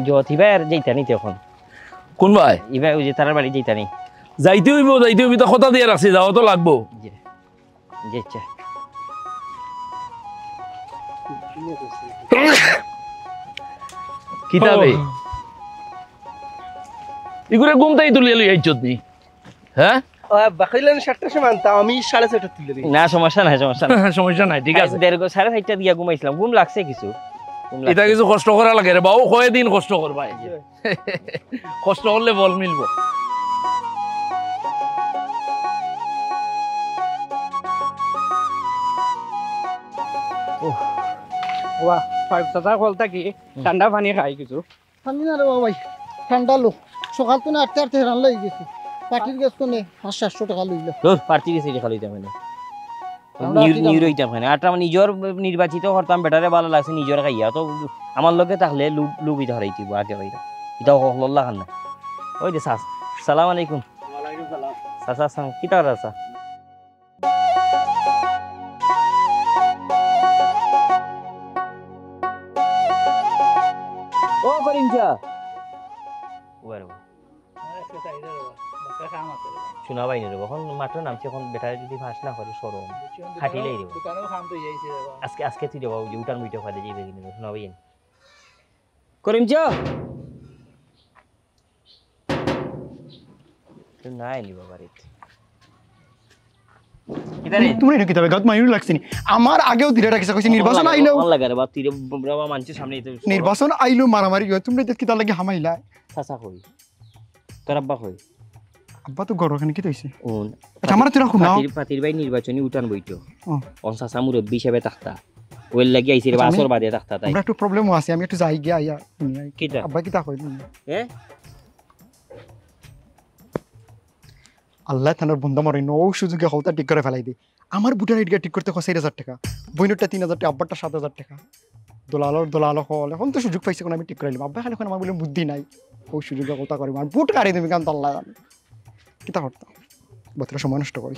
জতিবার যেতানি তখন কোন ভাই ইবা ওই যে তার বাড়ি যেতানি যাইতে হইব তো কথা দিয়ে রাখছি যাওয়া তো লাগবো যেচ্ছা কিতাবে ইগুরে ঘুমতেই তুলিয়ে লই আইছত নি হ্যাঁ বাকাইলেন 7টার সময় আনতাম আমি 6:30 তুলে দিই না সমস্যা নাই সমস্যা নাই সমস্যা নাই ঠিক আছে 4:30 দিয়া ঘুমাইছিলাম ঘুম লাগছে কিছু এটা কিছু কষ্ট করা লাগে রে বাবু কয় দিন কষ্ট করবা কষ্ট করলে বল মিলবো ওয়া 5টা কলটা কি ঠান্ডা পানি খাই কিছু ঠান্ডা না রে ভাই ঠান্ডা লো সকাল তো 8টা হেরান লই গেছি পার্টির গ্যাস তো নে 500 টাকা লইলো তোর পার্টি গেছে খালি যাবে না নিউরইটা হয় না আর আমার নিজের নির্বাচিত করতাম বেটারে ভালো লাগছে নিজের খাইয়া তো আমার লগে থাকলে লুবি ধরাই দিব আগে ভাই এটা হল্লা খান না ওই যে সালাম আলাইকুম ওয়ালাইকুম সালাম সাসা কি তার আছে ও করিম চা ওরে শোনা বাইনি রে এখন মাত্র নামছি এখন বেটারে যদি ভাস না করে সরম খাটিলেই রে দোকানেও খাম তো যাইছে রে আজকে তুই দেবো যে উঠান মিটো খাতে যাইবে কিনা শোনা বাইনি করিম চা তুই নাই নি বাবারে কিদারে তুমি না কিতাবে গাত মাইরু লাগছিনি আমার আগেও দিলে রাখিস কইছি নির্বাচন আইলো ভালো লাগে রে বাপ তুই বাবা মানছিস সামনেই তো নির্বাচন আইলো মারামারি হয় তুমি তো কিতা লাগি হামাইলা সাসা কই তোর আব্বা কই আব্বা তো গরো খানি কি হইছে ওন আচ্ছা আমার তোরা খুনাও পাতির ভাই নির্বাচনী উঠান বইতো ও অন সাসা মুরব্বি হিসেবে তাখতা ওই লাগি আইছে রে বাসর বাদে তাখতা তাই আমরা একটু প্রবলেমও আছে আমি একটু যাই গিয়া আইয়া কিটা আব্বা কিতা কইল এ আল্লাহ থানার বন্ধ মরে নো সুযোগে হলতা ঠিক করে ফেলাই দি আমার বুটার ইটগা ঠিক করতে 4000 টাকা বইনটা 3000 টাকা আব্বারটা 7000 টাকা দলালো হল এখন তো সুযোগ পাইছে কোন আমি ঠিক করাইলাম আব্বা খালি এখন আমার বলে বুদ্ধি নাই ও সুযোগে কথা করি আর বুট কাড়ি দেবে কারণ আল্লাহ জানে কিতা করতাম বতরা সময় নষ্ট করি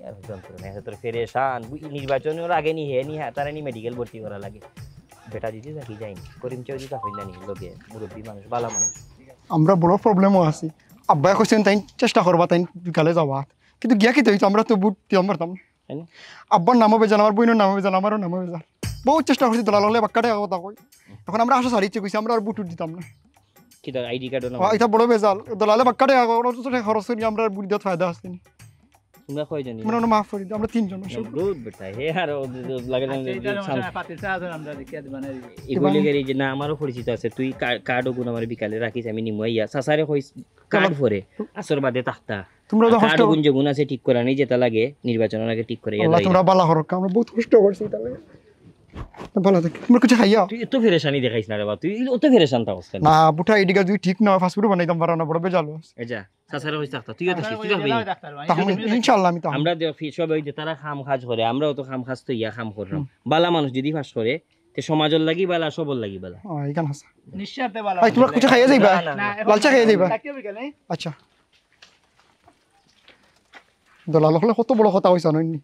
यार যন্ত্র না তোর ফেরেশান নির্বাচনের আগে নি হে নি তারা নি মেডিকেল ভর্তি করা লাগে বেটা দিদি যাকি যাইনি করিম চৌধুরী তা হইলা নি লগে মুরব্বি মানুষ বালা মানুষ আমরা বড় প্রবলেমও আছে আব্বা কইছেন তাই চেষ্টা করবা তাই বিকালে যাওয়া কিন্তু গিয়া কি হইতো আমরা তো বুট দিতে পারতাম আব্বার নামও বেজান আমার বইনের নামও বেজান আমারও নামও বেজান বহুত চেষ্টা করছি দলাল হলে বাক্কাটা কথা কই এখন আমরা আশা সারিচ্ছে কইছি আমরা আর বুট দিতাম না কি তো আইডি কার্ড না এটা বড় বেজাল দলালে বাক্কাটা খরচ করি আমরা বুট দিতে ফায়দা আছে নি তোমরা কয়জন আমরা মাফ করি আমরা তিনজন গুড বেটা হে আর লাগে না পাতিটা আছেন আমরা দেখিয়া দিবানা এগুলি গেরি যে না আমারও পরিচিত আছে তুই কার্ডও গুণ আমার বিকালে রাখিস আমি নিমু আইয়া সাসারে কইস কার্ড ভরে আসর বাদে তাখতা তোমরা তো কার্ড গুণ যে গুণ আছে ঠিক করা নেই যেটা লাগে নির্বাচনের আগে ঠিক করে আল্লাহ তোমরা বালা হরক আমরা বহুত কষ্ট করছি তবে ভালো থাকি তোমরা কিছু খাইয়া তুই এত ফেরেশানি দেখাইস না রে বাবা তুই অত ফেরেশান থাকস কেন না বুটা এদিকে তুই ঠিক না ফাস্ট ফুড বানাইতাম পারা না বড় বেজাল আচ্ছা সাসারে কইস তাখতা তুইও তো তুই যাবি তাহলে ইনশাআল্লাহ আমি তো আমরা সবাই ওই যে তারা খাম খাজ করে আমরাও তো খাম খাজ তো ইয়া খাম করলাম বালা মানুষ যদি ফাঁস করে তে সমাজের লাগি বালা সবল লাগি বালা এইখান আছে নিশ্চয়তে ভালো ভাই তোমরা কিছু খাইয়া যাইবা লাল চা খাইয়া যাইবা আচ্ছা দলাল হলে কত বড় কথা হইছে নইনি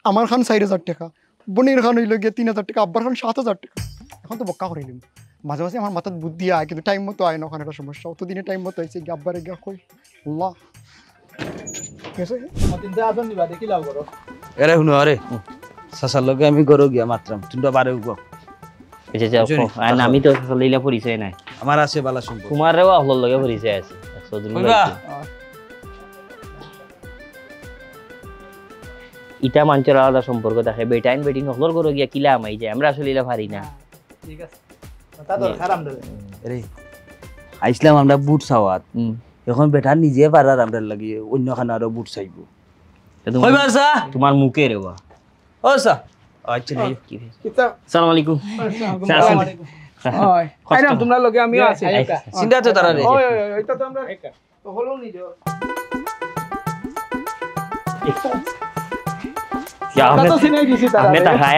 আমার খান 4000 টাকা বনির খান হইল গিয়ে 3000 টাকা আব্বার খান 7000 টাকা এখন তো বক্কা করাইলাম মাঝে মাঝে আমার মাথায় বুদ্ধি আয় কিন্তু টাইম মতো আয় না ওখানে একটা সমস্যা অত দিনে টাইম মতো হয়েছে গিয়ে আব্বারে গিয়া কই আল্লাহ এরে শুনো আরে সাসার লগে আমি গরো গিয়া মাত্রাম তুইটা বারে উগো এসে যাও আর আমি তো লইলা পরিচয় নাই আমার আছে বালা সম্পর্ক তোমারও আহলর লগে পরিচয় আছে ইটা মানুষের আলাদা সম্পর্ক দেখে বেটাইন বেটিন হলর করে গিয়া কিলা আমাই যায় আমরা আসলে ইলা পারি না ঠিক আছে তা দরকার আমরা রে আইসলাম আমরা বুট সাওয়াত এখন বেটা নিজে পারার আমরা লাগি অন্য খানা আরো বুট চাইবো কইবা সা তোমার মুখে রে বা ও সা আচ্ছা কি আসসালামু আলাইকুম আসসালামু আলাইকুম ওই আইরাম তোমরা লগে আমিও আছি চিন্তা তো তারা রে ওই এটা তো আমরা তো হলো নি जो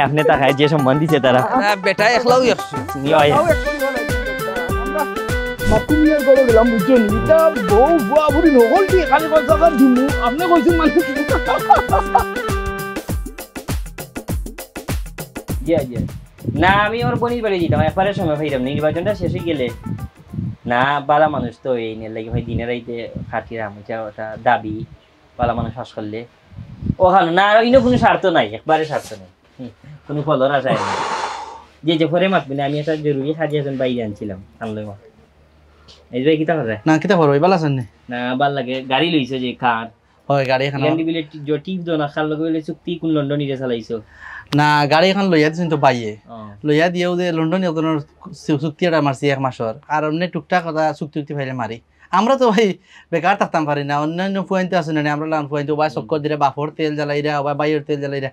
আপনি তা খায় যে সম্বন্ধ দিছে তারা বেটা একলাও একশো নিয়ে আয় মাকুমিয়ার গড়ে গেলাম বুঝছো নি এটা বউ বাবুরি নগল দিয়ে খালি কথা দিমু আপনি কইছেন মানে না আমি ওর বনির বাড়ি দিতাম একবারের সময় ভাইরাম নির্বাচনটা শেষ হয়ে গেলে না বালা মানুষ তো এই নিয়ে লাগে ভাই দিনের রাইতে খাটিরাম এটা ওটা দাবি বালা মানুষ হাস করলে ওখানে না আর অন্য কোনো স্বার্থ নাই একবারে স্বার্থ নেই কোনো ফলর আশায় নেই যে পরে মাতবি না আমি একটা জরুরি কাজে একজন বাইরে আনছিলাম আনলে মা এই যে কিতা করে না কিতা করো এবালা আছেন না ভাল লাগে গাড়ি লইছে যে কার হয় গাড়ি এখন ল্যান্ডিবিলিটি জটিভ দনা খাল লগে বলে চুক্তি কোন লন্ডন নিয়ে চালাইছো না গাড়ি এখন লইয়া দিছেন তো বাইয়ে লইয়া দিয়েও যে লন্ডন এতনের চুক্তি এটা মারছি 1 মাসের আর অন্য টুকটাক কথা চুক্তি ফাইলে মারি আমরা তো ভাই বেকার থাকতাম পারি না অন্যান্য ফুয়াইতে আছে না আমরা লান ফুয়াইতে বা চক্কর দিলে বাফর তেল জ্বালাইরা বা বাইয়ের তেল জ্বালাইরা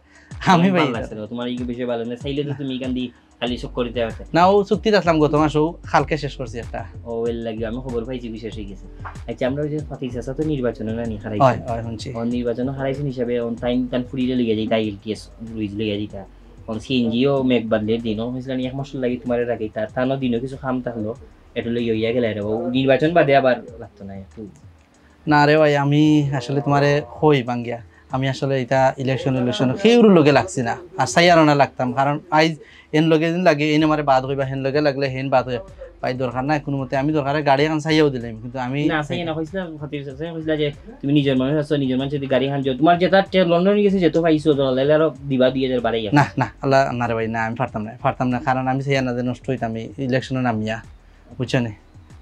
আমি ভাই তোমার এই বিষয় ভালো না চাইলে তো তুমি কান্দি খালি সব করিতে আছে না ও চুক্তি আসলাম গত মাসও খালকে শেষ করছি একটা ও এর লাগি আমি খবর পাইছি বিশেষ হয়ে গেছে আচ্ছা আমরা ওই যে ফাতিস আছে তো নির্বাচনে না নি হয় হারাইছি হয় শুনছি অন নির্বাচনে হারাইছেন হিসাবে অন টাইম কান ফুরিলে লিগে যাই তাই এলটিএস রুইজ লিগে দিতা অন সিএনজিও মেক বাদলে দিনও হইছিল এক মাস লাগি তোমারে রাখি তার তানো দিনও কিছু খাম থাকলো এটা লই ইয়া গেলে রে নির্বাচন বাদে আবার লাগতো না একটু না রে ভাই আমি আসলে তোমারে হই বাঙ্গিয়া আমি আসলে এটা ইলেকশন সেইর লগে লাগছি না আর চাইয়ারও না লাগতাম কারণ আইজ এন লগে দিন লাগে এনে মারে বাদ হইবা হেন লগে লাগলে হেন বাদ হয়ে পাই দরকার নাই কোনো মতে আমি দরকারে গাড়ি এখন চাইয়াও দিলাম কিন্তু আমি না চাই না কইছিলা ফাতিস আছে কইছিলা যে তুমি নিজের মানুষ আছো নিজের মানুষ যদি গাড়ি হান যাও তোমার যেটা লন্ডন গেছে যেত পাইছো দলালে আর দিবা 2000 বাড়াই না না আল্লাহ না রে ভাই না আমি পারতাম না কারণ আমি চাইয়া না যে নষ্ট হইতাম আমি ইলেকশনে নামিয়া বুঝছো নি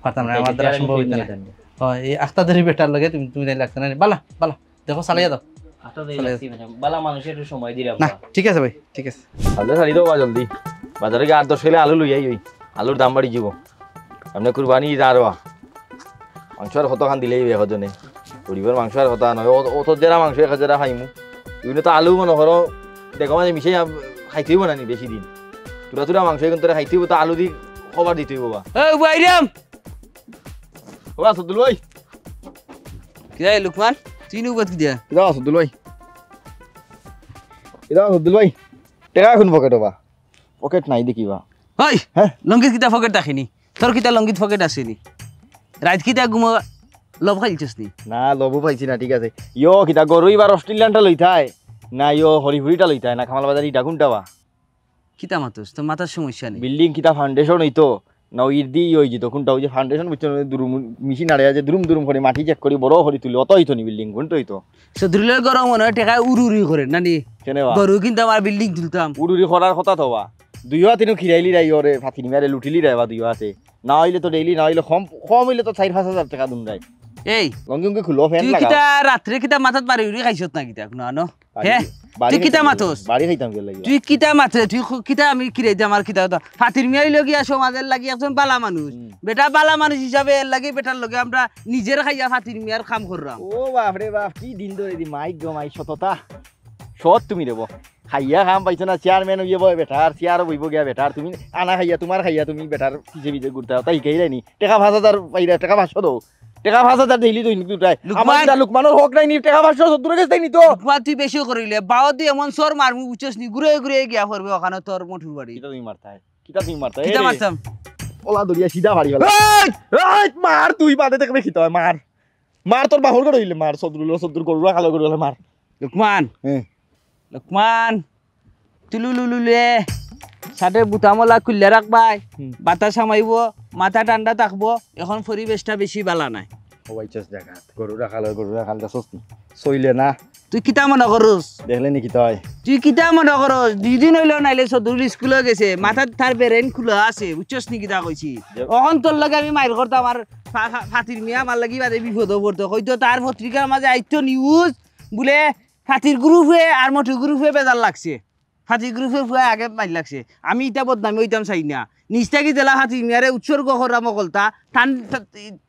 পারতাম না আমার দ্বারা সম্ভব হইতো না হয় এই আখতাদের বেটার লগে তুমি তাই লাগতো না বালা বালা দেখো চালাইয়া দাও বালা মানুষের সময় দিরা না ঠিক আছে ভাই ঠিক আছে আলু ছাড়ি দেবো জলদি বাজারে গিয়ে 8-10 কিলো আলু লইয়াই ওই আলুর দাম বাড়ি যাব আপনি কুরবানি আর মাংস আর কতখান দিলেই এজনে পরিবার মাংস আর কথা নয় অত জেরা মাংস 1000 জেরা খাইমু ইউনে তো আলু মনে করো দেখো মানে মিশাই খাইতেইব না নি বেশি দিন তুরা মাংস এখন তোরা খাইতেইব তো আলু দি খবর দিতেইব বা এই বাইরাম ও আসদুল ভাই কি রে লুকমান চিনু বত কি দিয়া ইদা আসদুল ভাই টাকা এখন পকেটে বা পকেট নাই দেখিবা হই হ্যাঁ লঙ্গিত কিতা পকেট রাখিনি তোর কিতা লঙ্গিত পকেট আসেনি রাত কিতা ঘুমো লব খাইছিস নি না লবু পাইছি না ঠিক আছে ইয়ো কিতা গরু এবার অস্ট্রেলিয়ানটা লইতায় না ইয়ো হরিপুরিটা লইতায় না খামাল বাজার ইটা কোনটা বা কিতা মাতস তোর মাথার সমস্যা নেই বিল্ডিং কিতা ফাউন্ডেশন হইতো না ইট দি ওই যেত কোনটা ওই যে ফাউন্ডেশন বুঝছো দুরুম মেশিন আড়ে আছে দুরুম করে মাটি চেক করি বড় হরি তুলি অত হইতো নি বিল্ডিং কোনটা হইতো সদরুলের গরম মনে হয় টেকা উড়ুরি করে নানি কেনে গরু কিন্তু আমার বিল্ডিং তুলতাম উড়ুরি করার কথা তো বা দুইও তিনও খিরাইলি রাই ওরে ফাতিনি মারে লুটিলি রাই বা দুইও আছে না হইলে তো ডেইলি না হইলে কম হইলে তো 4-5 হাজার টাকা দুন রাই এই লঙ্গি খুলো ফ্যান তুই লাগা কিতা রাত্রে কিতা মাথাত মারি উড়ি খাইছত না কিতা কোনো আনো হে তুই কিতা মাতস বাড়ি খাইতাম গেল লাগি তুই কিতা মাথে তুই কিতা আমি কিরাই দে আমার কিতা কথা ফাতির মিয়াই লগিয়া সমাজের লাগি একজন বালা মানুষ বেটা বালা মানুষ হিসাবে এর লাগি বেটার লগে আমরা নিজের খাইয়া ফাতির মিয়ার কাম কররাম ও বাপ রে বাপ কি দিন ধরে দি মাইক গো মাই সততা সত তুমি দেব খাইয়া খাম পাইছো না চেয়ারম্যান হইব বেটার চেয়ার বইব গিয়া বেটার তুমি আনা খাইয়া তোমার খাইয়া তুমি বেটার পিছে পিছে ঘুরতে তাই কেই রাইনি টাকা 5,000 পাইরা টাকা 500 দাও টাকা 5,000 দিলি তুই দুটাই আমার লুকমানের হক নাই নি টাকা 500 দূরে গেছ তাই নি তো লুকমান তুই বেশি করিলে বাও দি এমন সর মারমু বুঝছস নি ঘুরে ঘুরে গিয়া করবে ওখানে তোর মঠুর বাড়ি কিটা তুমি মারতা কিতা মারতাম ওলা দরিয়া সিধা বাড়ি গেল এই মার তুই বাদে দেখবে কি তো মার তোর বাহর করে হইলে মার সদরুল গরুরা কালো গরুরা মার লুকমান হ্যাঁ লুকমান তুলুলুলুলে সাথে বুতামলা খুললে রাখবাই বাতাস সামাইব মাথা ঠান্ডা থাকবো এখন পরিবেশটা বেশি বালা নাই হওয়াইছস জায়গা গরুরা খালটা সস্তি সইলে না তুই কিতা মনে করস দেখলে নাকি তাই তুই কিতা মনে করস 2 দিন হইলো নাইলে সদরুল স্কুলে গেছে মাথার তার ব্রেন খোলা আছে বুঝছস নি কিতা কইছি এখন তোর লগে আমি মাইর করতাম আর ফাতির মিয়া আমার লাগি বাদে বিপদ পড়তো হয়তো তার পত্রিকার মাঝে আইতো নিউজ বলে ফাতির গ্রুপে আর মঠু গ্রুপে বেজার লাগছে ফাতির গ্রুপে ফুয়া আগে মাইর লাগছে আমি ইটা বদনামি হইতাম চাই না নিস্তাকি জেলা ফাতির মিয়ারে উৎসর্গ করা মকলতা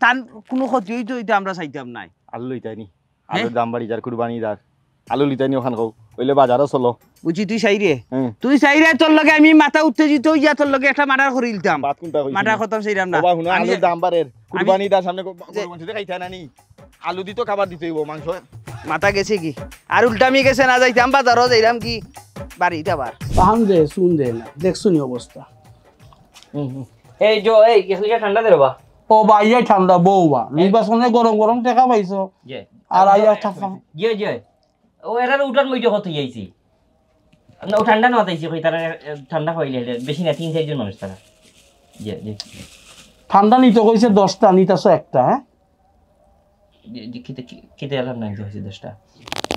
টান কোনো ক্ষতি হইতো এটা আমরা চাইতাম নাই আলু লইতাই নি আলুর দাম বাড়ি যার কুরবানি দার আলু লিতাই নি ওখান কও ওইলে বাজারও চলো বুঝি তুই চাইরে তোর লগে আমি মাথা উত্তেজিত হইয়া তোর লগে একটা মার্ডার করে দিতাম বাত কোনটা কইছি মার্ডার খতম চাইরাম না বাবা হুনা আলুর দাম বাড়ের কুরবানি দার সামনে গরু খাইতা না নি আলু দিতো খাবার দিতে হইব মাংস মাথা গেছে কি আর উল্টামি গেছে না যাইতাম বাজারও যাইরাম কি বাড়িতে আবার পাহাম দে শুন দে না দেখছো নি অবস্থা এই জো এই গেছলিয়া ঠান্ডা দে বাবা ও বা ইয়ে ঠান্ডা বউ বা নির্বাচনে গরম গরম টাকা পাইছো যে আর আইয়া ঠান্ডা যে ও এরার উঠান মইতে কত যাইছি না ও ঠান্ডা না তাইছি কই তারা ঠান্ডা হইলে বেশি না 3-4 জন মানুষ তারা যে ঠান্ডা নিতে কইছে 10টা নিতাছো একটা হ্যাঁ কিতে এলার নাই তো হইছে 10টা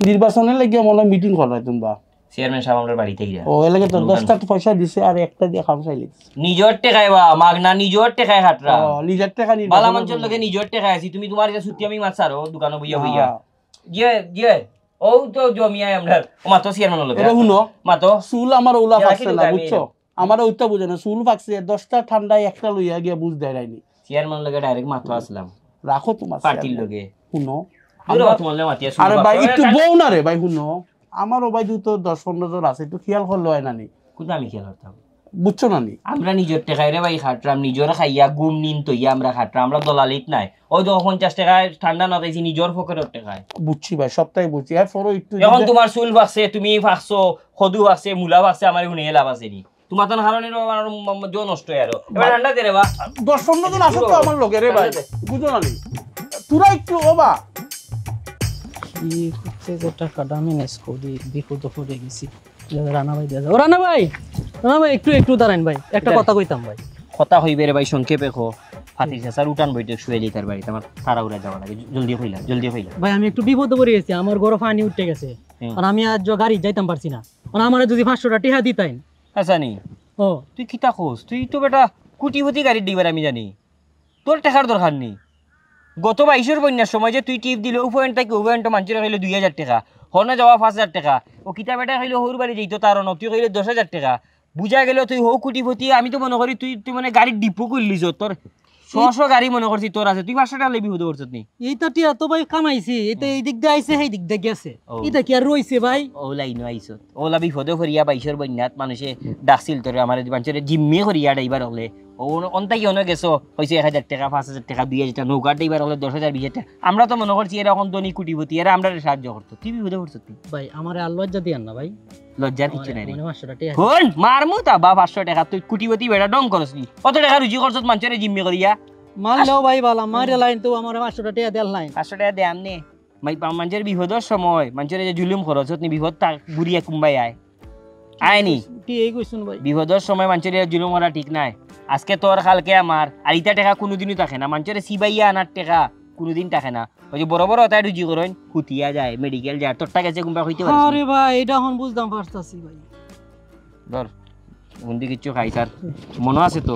নির্বাচনের লাগি মনে মিটিং করাই তোমরা চেয়ারম্যান সাহেব আমরা বাড়িতে গিয়া ও এলাকে তো 10টা পয়সা দিছে আর একটা দিয়ে খাম চাইলে নিজর টেকায় বা মাগনা নিজর টেকায় হাটরা ও নিজের টাকা বালা মানুষের লগে নিজর টেকায় আছি তুমি তোমার যে ছুটি আমি মাছারো দোকানে বইয়া বইয়া যে ও তো জমিয়ায় আমরা ও মাতো চেয়ারম্যান লগে এটা শুনো মাতো চুল আমার ওলা রাখি ফাকছে না দিবা, বুঝছো আমার ওইটা বুঝে না চুল ফাকছে 10টা ঠান্ডায় একটা লইয়া গিয়া বুঝ দেয় রাইনি চেয়ারম্যান লগে ডাইরেক্ট মাতো আসলাম রাখো তোমার পার্টির লগে শুনো আমরা তোমার লগে মাতিয়া আরে ভাই একটু বউ না রে ভাই শুনো আমারও ভাই তো 10-15 জন আছে একটু খেয়াল করলে হয় না নি কোন আমি খেয়াল করতাম বুঝছো না নি আমরা নিজের টেকায় রে ভাই খাটরাম নিজের খাইয়া গুম নিন তৈয়া আমরা খাটরাম আমরা দলালিত নাই ওই তো 50 টাকায় ঠান্ডা না তাইছি নিজের পকেটের টাকায় বুঝছি ভাই সবটাই বুঝছি আর ফরো একটু এখন তোমার চুল ভাগছে তুমি ভাগছো সদু ভাগছে মূলা ভাগছে আমার শুনে লাভ আছে নি তোমার তো হারনের জো নষ্ট হয় আরো এবার ঠান্ডা দে রে বা 10-15 জন আছে তো আমার লগে রে ভাই বুঝো না নি তোরা একটু বাবা এই হচ্ছে যে টাকাটা ম্যানেজ করি বিপদ পড়ে গেছি রানা ভাই দেয়া যাও রানা ভাই একটু দাঁড়ান ভাই একটা কথা কইতাম ভাই কথা হইবে রে ভাই সংক্ষেপে কো ফাতির চাচার উঠান বইতে শুয়েলি তার বাড়িতে আমার তারা উড়া যাওয়া লাগে জলদি হইলা ভাই আমি একটু বিপদে পড়ে গেছি আমার গরো পানি উঠে গেছে আর আমি আজ গাড়ি যাইতাম পারছি না আর আমার যদি 500 টাকা টিহা দিতাইন আচ্ছা নি ও তুই কিতা কোস তুই তো বেটা কুটিপতি গাড়ি দিবার আমি জানি তোর টাকার দরকার নেই গত 22-এর বন্যার সময় যে তুই টিপ দিলে উপয়েন্ট থেকে উপয়েন্ট মানুষের খাইলে 2000 টাকা হনে যাওয়া 5000 টাকা ও কিতা বেটা খাইলে হৌর বাড়ি যেত তার তুই খাইলে 10,000 টাকা বুঝা গেল তুই হৌ কুটিপতি আমি তো মনে করি তুই মানে গাড়ির ডিপো করলিস তোর 100 গাড়ি মনে করছি তোর আছে তুই 500 টাকা লেবি হুদ করছিস নি এইটা টিয়া তো ভাই কামাইছি এটা এই দিক দিয়ে আইছে সেই দিক দিয়ে গেছে এটা কি আর রইছে ভাই ওলা ইনো আইছত ওলা বিপদে করিয়া 22-এর বন্যাত মানুষে ডাকছিল তোর আমার মানুষের জিম্মে করিয়া ড্রাইভার হলে ও অন্তাই অনেক গেছো হয়েছে 1000 টাকা 5000 টাকা 2000 টাকা নৌকার ড্রাইভার হলে 10,000 20,000 টাকা আমরা তো মনে করছি এরা এখন ধনী কুটিপতি এরা আমরা সাহায্য করতো তুই বিপদে করছিস ভাই আমার আর লজ্জা দিয়ান না ভাই লজ্জার কিছু নাই রে মানে 500 টাকা হন মারমু তা বা 500 টাকা তুই কুটিপতি বেটা ডং করছিস নি কত টাকা রুজি করছিস মানুষের জিম্মে করিয়া মারলেও ভাই বালা মারে লাইন তো আমার 500 টাকা দেল লাইন 500 টাকা দে আমনে মানুষের বিপদের সময় মানুষের যে জুলুম খরচ নি বিপদ তা বুড়িয়া কুম্বাই আয়নি ঠিক কইছুন ভাই বিপদের সময় মানুষের জুলুম করা ঠিক নাই আজকে তোর কালকে আমার আর ইটা টাকা কোনোদিনই থাকে না মানুষের সিবাইয়া আনার টাকা কোনোদিন থাকে না ওই যে বড় বড় তাই রুজি করেন হুতিয়া যায় মেডিকেল যায় তোর টাকা যে কুম্বা হইতে পারে আরে ভাই এটা এখন বুঝতাম পারতাছি ভাই ধর গুন্দি কিচ্ছু খাই তার মনে আছে তো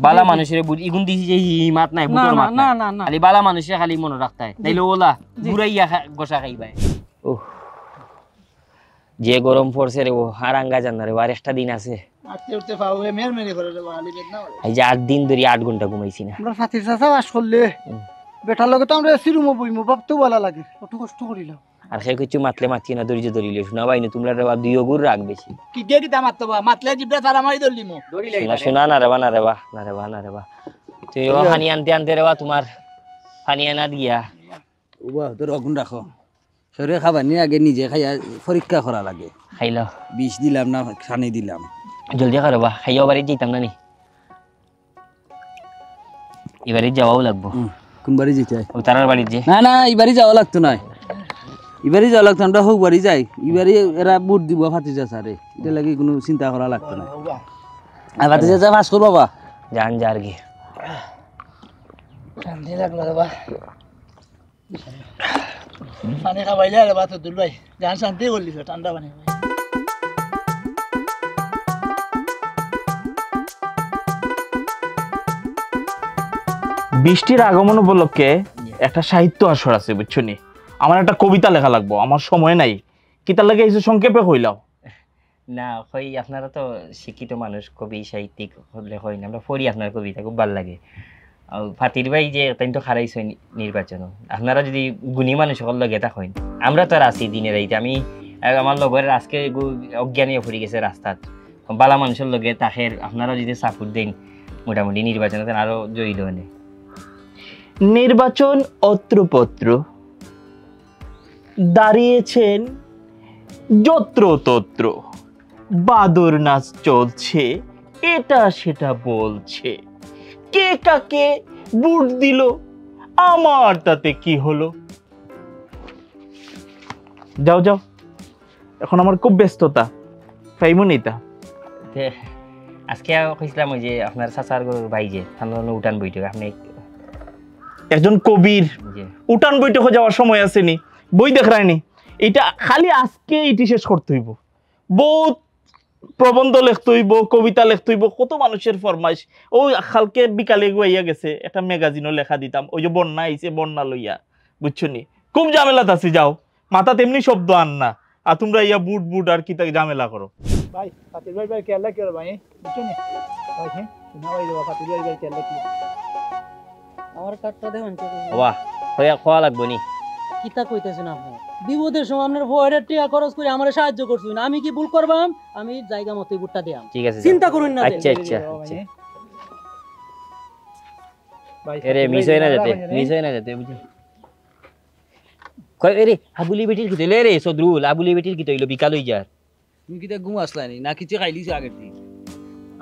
বালা মানুষের ইগুন দিছি যে হিমাত নাই না বুটোর না মাত না নাই না না খালি বালা মানুষের খালি মনে রাখতে হয় নাইলে ওলা ঘুরাইয়া গোসা খাইবাই ওহ যে গরম পড়ছে রে ও হারাঙ্গা জান রে আর একটা দিন আছে এই যে 8 দিন ধরে 8 ঘন্টা ঘুমাইছি না আমরা ফাতির চাচা বাস করলে বেটার লগে তো আমরা সিরুমো বইমো ভাবতেও ভালো লাগে কত কষ্ট করিলাম আর সে কিছু মাতলে মাতি না ধৈর্য ধরিলে শোনা বাইনি তোমরা রে বাপ দুই গুর রাগ বেশি কি দিয়ে কি দামাত তো মাতলে জিবরা তারা মারি ধরলিমো শোনা শোনা না রে বা না রে বা না রে বা না রে বা তুই ও হানি আনতে আনতে রে বা তোমার হানি আনা দিয়া ওবা তোর অগুন রাখো শরীরে খাবার নিয়ে আগে নিজে খাইয়া পরীক্ষা করা লাগে খাইলো বিষ দিলাম না খানি দিলাম জলদি করো বা খাইয়াও বাড়ি যেতাম না নি এবারে যাওয়াও লাগবো কোন বাড়ি যেতে ও তারার বাড়ি যে না না এবারই যাওয়া লাগতো না এবারই যাওয়া লাগতো আমরা হোক বাড়ি যাই এবারই এরা বুট দিব ফাতিজা স্যারে এটা লাগে কোনো চিন্তা করা লাগতো না আর ফাতিজা যা পাস করবো বা জান যার গে শান্তি লাগলো রে ভাই পানি খাবাইলে রে বা তো দুল ভাই জান শান্তি করলিস ঠান্ডা পানি বৃষ্টির আগমন উপলক্ষে একটা সাহিত্য আসর আছে বুঝছো নি আমার একটা কবিতা লেখা লাগবো আমার সময় নাই কিতা লাগে এই সংক্ষেপে কইলাও না কই আপনারা তো শিক্ষিত মানুষ কবি সাহিত্যিক হলে হয় না আমরা পড়ি আপনার কবিতা খুব ভালো লাগে ফাতির ভাই যে তাই তো খারাইছে নির্বাচন আপনারা যদি গুণী মানুষ সকল লগে তা হইন আমরা তো আর আছি দিনে রাইতে আমি আমার লগের আজকে অজ্ঞানী পড়ে গেছে রাস্তাত বালা মানুষের লগে তাকে আপনারা যদি সাপোর্ট দেন মোটামুটি নির্বাচনে আরো জয়ী হনে নির্বাচন অত্রপত্র দাঁড়িয়েছেন যত্রতত্র বাদর নাচ চলছে এটা সেটা বলছে কে কাকে বুট দিল, আমার তাতে কি হলো? যাও যাও, এখন আমার খুব ব্যস্ততা, পাইমু নিতা। আজকে কইছিলাম ওই যে আপনার চাচার গরুর ভাই যে থানানো উঠান বইতে আপনি একজন কবির যে উঠান বৈঠকে যাওয়ার সময় আসেনি, বই দেখায়নি। এটা খালি আজকে এটি শেষ করতে হইব। বহুত প্রবন্ধ লিখতে হইব, কবিতা লিখতে হইব, কত মানুষের ফরমাইশ। ওই কালকে বিকালে গুয়াইয়া গেছে, একটা ম্যাগাজিনও লেখা দিতাম, ওই যে বন্যা আইছে, বন্যা লইয়া, বুঝছো নি? খুব ঝামেলাত আছি, যাও মাথা তেমনি শব্দ আন না, আর তোমরা ইয়া বুট বুট আর কি তা ঝামেলা করো। ভাই ফাতিল ভাই কেলা কি ভাই বুঝছো নি ভাই হ্যাঁ না ভাই ফাতিল ভাই কেলা কি আমার কার্ডটা দেখুন বাহ হইয়া খাওয়া লাগবো নি। কিতা কইতেছেন আপনি? বিপদের সময় আপনার ভয়ের টিয়া খরচ করে আমার সাহায্য করছেন, আমি কি ভুল করবাম? আমি জায়গা মতো বুটটা দিয়াম, ঠিক আছে, চিন্তা করুন না। আচ্ছা আচ্ছা আচ্ছা। এরে মিস হয় না যেতে, মিস হয় না যেতে, বুঝলি? কই এরে আবুলি বেটির কি তৈলে রে সদরুল, আবুলি বেটির কি তৈলো বিকাল হই যার। তুমি কিতা ঘুম আসলানি না কিছু খাইলিছ আগের দিন?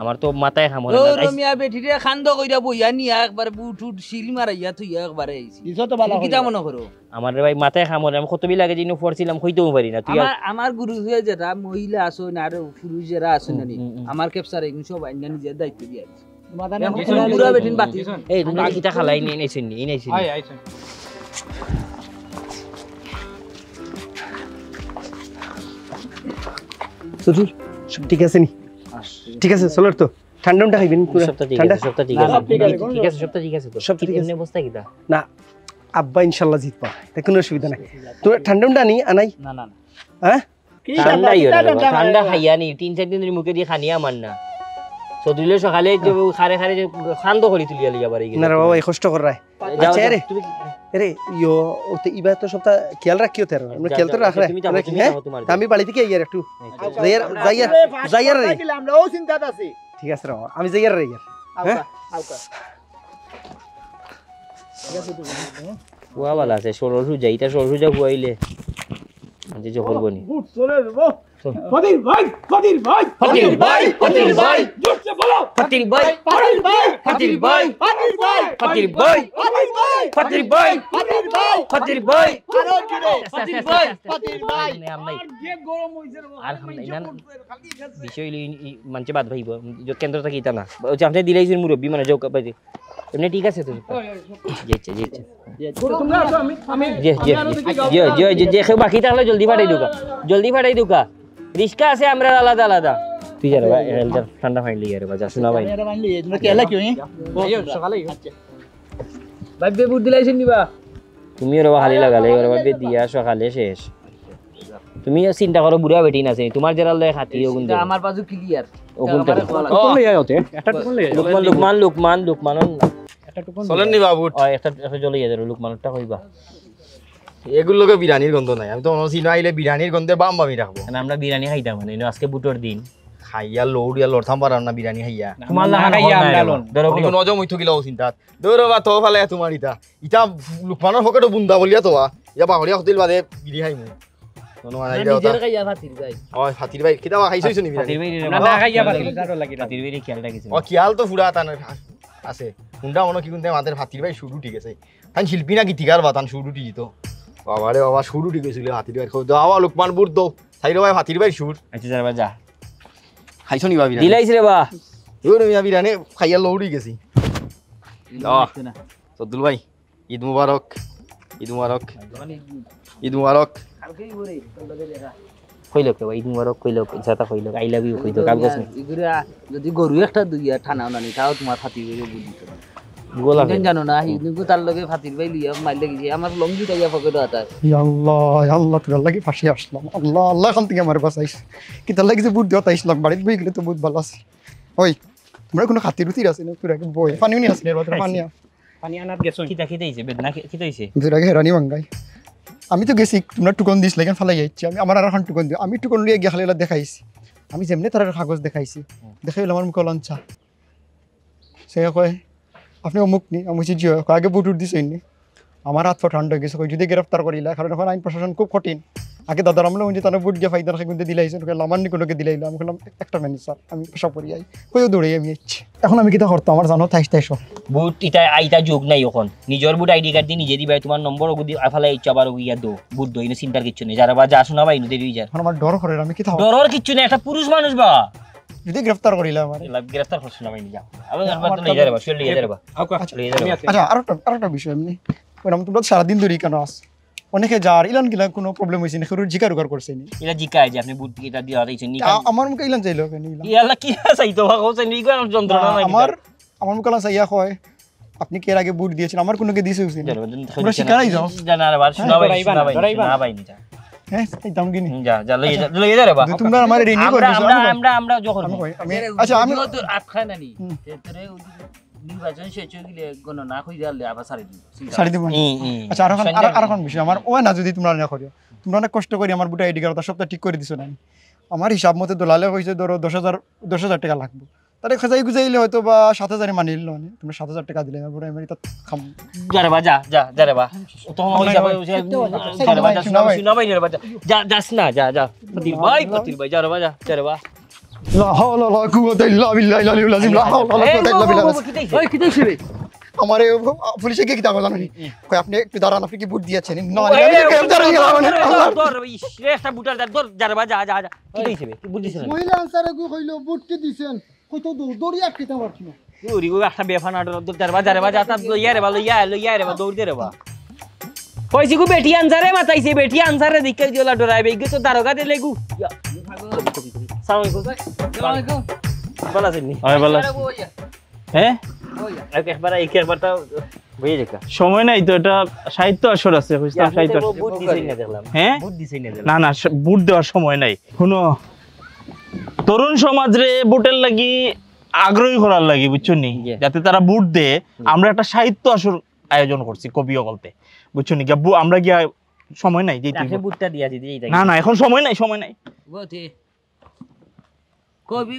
আমার তো মাথায় খামরে ও না। রমিয়া বেঠিরে খান্দ কইরা বইয়া নিয়া একবার বুট উট শিল মারাইয়া তুইয়া একবারে আইছি। দিছো তো ভালো কিতা মনে করো? আমার ভাই মাথায় খামরে, আমি কত বিলাগে জিনো পড়ছিলাম কইতেও পারি না। তুই আমার গুরু হয়ে যারা মহিলা আছো না আর পুরুষ যারা আছো না আমার ক্যাপচার এগুলো সব আইনা নিজের দায়িত্ব দিয়ে আছে। মাদানে পুরা বেটিন বাতি এই তোমরা কিটা খালাই নি নেছেন নি নেছেন। আই আইছেন সুদূর সব ঠিক আছে নি? ঠিক আছে চলো তো, ঠান্ডা উন্ডা খাইবেন পুরো সবটা ঠিক ঠান্ডা? আছে, সবটা ঠিক আছে, ঠিক আছে, সবটা ঠিক আছে তো। সব ঠিক আছে। এমনি অবস্থা কিটা? না আব্বা ইনশাল্লাহ জিতবা, এটা কোনো অসুবিধা নাই। তোর ঠান্ডা উন্ডা নি আনাই? না না হ্যাঁ ঠান্ডাই হলো ঠান্ডা খাইয়া নি 3-4 দিনের মুখে দিয়ে খানিয়া মান না। সদুলে সকালে যে খারে খারে যে খান্দ করি তুলিয়া লিয়া পারি না রে বাবা এই কষ্ট কর রায়। যাও আচ্ছা রে তুমি আরে ইয়ো ওতে ইবা তো সবটা খেয়াল রাখিও তের আমরা খেয়াল তো রাখ রে। তুমি যাও, তুমি হ্যাঁ যাও তোমার। আমি বাড়ি থেকে আইয়ার একটু যাইয়ার যাইয়ার যাইয়ার রে। আমরা ও চিন্তাত আছি ঠিক আছে রে বাবা, আমি যাইয়ার রে ইয়ার। হ্যাঁ আউকা হুয়া বালা আছে সরসু যাইতা সরসু যা হুয়াইলে যে জহর বনি। বুট চলে যাবো ফাতিল ভাই ফাতিল ভাই ফাতিল ভাই, ফাতিল ভাই, জোরসে বলো ফাতিল ভাই, ফাতিল ভাই ফাতিল ভাই, ফাতিল ভাই ফাতিল ভাই, ফাতিল ভাই ফাতিল ভাই, ফাতিল ভাই ফাতিল ভাই, আরো জোরে ফাতিল ভাই ফাতিল ভাই আর নাই যে গরম হইছে রে আর নাই না বিষয় মানছে বাদ ভাইব কেন্দ্র থেকে ইতা না ওই আপনি দিলাইছেন মুরব্বি মানে যোগ পাই এমনি ঠিক আছে তো যেছে যেছে তোমরা আসো আমি যে যে যে যে যে কেউ বাকি থাকলে জলদি ফাটাই দুকা, জলদি ফাটাই দুকা। রিস্কা আছে আমরা আলাদা আলাদা। তুই যা রে ভাই এলটা ঠান্ডা ফাইন লিয়ে রে বাজা শোনা ভাই। মেরা বানলি তোমরা কেলা কি হই সকালে ভাই বে বুট দিলাইছেন নিবা। তুমি ওরা খালি লাগালে ওরা ভাবে দিয়া সকালে শেষ। তুমি চিন্তা করো বুড়া বেটি না আছে তোমার যারা লয় খাতি ওগুন দে আমার বাজু ক্লিয়ার। ওগুন দে কোন লইয়া হতে একটা কোন লইয়া লুকমান লুকমান লুকমান লুকমান একটা কোন চলেন নি বাবু, ও একটা একটা জ্বলে যায় লুকমানটা কইবা এগুলোকে বিরিয়ানির গন্ধ নাই। আমি তো মনে চিনো আইলে বিরিয়ানির গন্ধে বাম বামি রাখবো। মানে আমরা বিরিয়ানি খাইতাম মানে আজকে বুটোর দিন খাইয়া লৌড়িয়া লড়থাম পারাম না বিরিয়ানি খাইয়া। তোমার লাগা খাইয়া আমরা লোন ধরো কোনো নজম হইতো গিলা ও চিন্তাত দৌড় বা তো ফালে তোমার ইটা ইটা লুকমানের পকেটে বুন্দা বলিয়া তো ইয়া বাহরিয়া হোটেল বাদে বিরি খাইমু কোনো আইলা নিজের ওটা খাইয়া ফাতিল ভাই। ওই ফাতির ভাই কিতাবা খাইছইছ নি ফাতির বিরিয়ানি? ভাই না খাইয়া ফাতির ভাই খেয়ালটা কিছু ও কিয়াল তো ফুরা তান আছে হুন্ডা মনে কি কোনতে আমাদের ফাতির ভাই শুরু ঠিক আছে তান শিল্পী না গীতিকার বা তান শুরু ঠিক তো বাবা রে বাবা শুরু ঠিক হয়েছিল ফাতির ভাই খাও দাও লুকমান বুট দাও সাইড ভাই ফাতির ভাই সুর আচ্ছা যাবা যা খাইছ নি বা বিরিয়ানি? দিলাইছ রে বা ওই মিয়া বিরিয়ানি খাইয়া লৌড়ি গেছি। সদ্দুল ভাই ঈদ মুবারক, ঈদ মুবারক, ঈদ মুবারক। কইলো কে ভাই ঈদ মুবারক কইলো যাতা কইলো আই লাভ ইউ কইতো কাল গছ এগুলা যদি গরু একটা দুইয়া ঠানাও না নি তাও তোমার ফাতিল ভাই বুঝি তো। গোলা কেন জানো না হিন্দু তার লগে ফাতিল ভাই লিয়া মাইলে গেছে আমার লঙ্গি টাইয়া পকেটে আতা। ইয়া আল্লাহ তোর লাগি ফাঁসি আসলাম। আল্লাহ আল্লাহ এখান থেকে আমার বাঁচাইস। কি তার লাগি যে বুট দেওয়া তাইছিলাম বাড়িতে বই গেলে তো বহুত ভালো আছে। ওই তোমরা কোনো খাতির উতির আছে না? তোর আগে বই পানিও নি আসলে পানি পানি আনার গেছো কিতা কিতাইছে বেদনা কিতাইছে তোর আগে হেরানি মাঙ্গাই। আমি তো গেছি তোমরা টুকন দিস লেগে ফেলাই যাচ্ছি আমি আমার আর এখন টুকন দিও আমি টুকন লিয়ে গিয়ে খালি দেখাইছি আমি যেমনি তার কাগজ দেখাইছি দেখাইল আমার মুখে লঞ্চা সে কয় আপনি অমুক নি আমি বলছি জি আগে বুট উঠ দিস আমার হাত পা ঠান্ডা হয়ে গেছে কই যদি গ্রেফতার করিলা কারণ এখন আইন প্রশাসন খুব কঠিন আগে দাদার আমরা ওই যে তারা বুট দিয়ে ফাইদার কিন্তু দিলাইছেন আমার নি কোনোকে দিলাইলো আমি বললাম একটা মিনিট স্যার আমি পেশা করি আই কইও দৌড়ে আমি ইচ্ছে এখন আমি কিতা করতাম আমার জানো 28 বুট আইতা যোগ নাই এখন নিজের বুট আইডি কার্ড দি নিজে দিবাই তোমার নম্বর ওগুদি আফালে ইচ্ছা আবার ওইয়া দো বুট দো ইনো চিন্তার কিচ্ছু নেই যারা বা যা শোনা ভাই দেরি হই যায় এখন আমার ডর করে আমি কিতা ডরর কিচ্ছু নেই একটা পুরুষ মানুষ বা যদি গ্রেফতার করিলাম আমার গ্রেফতার করছ না ভাই যা আমি আর তো লই যারে বা শুয়ে লই যারে বা আচ্ছা আরেকটা বিষয় আমি ওরকম তোমরা সারাদিন ধরে কেন আস অনেকে যার ইলান কিলা কোনো প্রবলেম হইছে না খরুর জিকার উকার করছে নি ইলা জিকায় যে আপনি বুট এটা দিয়া দিছেন নি আমার মুখে ইলান চাইলো কেন ইলান ইয়ালা কি চাইতো ভাগছে নি কোন যন্ত্রণা নাই আমার মুখে চাইয়া কয় আপনি কে আগে বুট দিয়েছেন আমার কোনো কে দিছে হইছে তোমরা শিকারাই যাও জানা আর বার শোনা ভাই না ভাই নি হ্যাঁ এই দাম গিনি যা লই যারে বা তোমরা আমার রেনি করছো আমরা যখন আমি আচ্ছা আমি তো আট খায় না নি তোরে নির্বাচন শেষ হয়ে গেলে গণনা কই দিলে আবার সারি দিব আচ্ছা আর কোন বিষয় আমার ও না যদি তোমরা না করিও তোমরা অনেক কষ্ট করি আমার বুটা আইডি কার্ড সবটা ঠিক করে দিছো না আমার হিসাব মতে দলালে কইছে ধরো 10000 টাকা লাগবে তারে খজাই গুজাইলে হয়তো বা 7000 মানিল না তোমরা 7000 টাকা দিলে আমার আমি তো খাম যারে বা যারে বা তো হই যাবে যারে বা শুনা ভাই যারে বা যাস না যা ফতির ভাই যারে বা লা হাওলা লা কুওয়াতা ইল্লা বিল্লাহিল আলিয়্যিল আযীম লা হাওলা লা কুওয়াতা ইল্লা বিল্লাহ ওই কি দেখছিস রে আমারে পুলিশে কি কথা জানেন কই আপনি একটু দাঁড়ান আপনি কি বুট দিয়েছেন না আমি গ্রেফতার হয়ে গেলাম তোর শ্রেষ্ঠ বুটার তোর যারে বা যা কি দিছে কি বুট দিছেন মহিলা আনসারে কইলো বুট কি দিছেন কই তো দৌড়ি আটকে পারছি না ওরি গো একটা বেফানা যারে বা যা তা লইয়া রে বা দৌড় দে রে বা কইছি গো বেটি আনসারে মাতাইছে বেটি আনসারে দিকে দিলা ডরাইবে গে তো দারোগা দিলে গু সালাম আলাইকুম ভালো আছেন নি আয় ভালো হ্যাঁ একবার তো বইয়ে দেখা সময় নাই তো এটা সাহিত্য আসর আছে বুঝতাম সাহিত্য বুট দিছেন না দেখলাম হ্যাঁ বুট দিছেন না বুট দেওয়ার সময় নাই শুনো তরুণ সমাজ রে বুটের লাগি আগ্রহী করার লাগি বুঝছো নি যাতে তারা বুট দে আমরা একটা সাহিত্য আসর আয়োজন করছি কবি অগলতে বুঝছো নি আমরা গিয়া সময় নাই যেই তুই বুটটা দিয়া দিই না এখন সময় নাই গতি কবি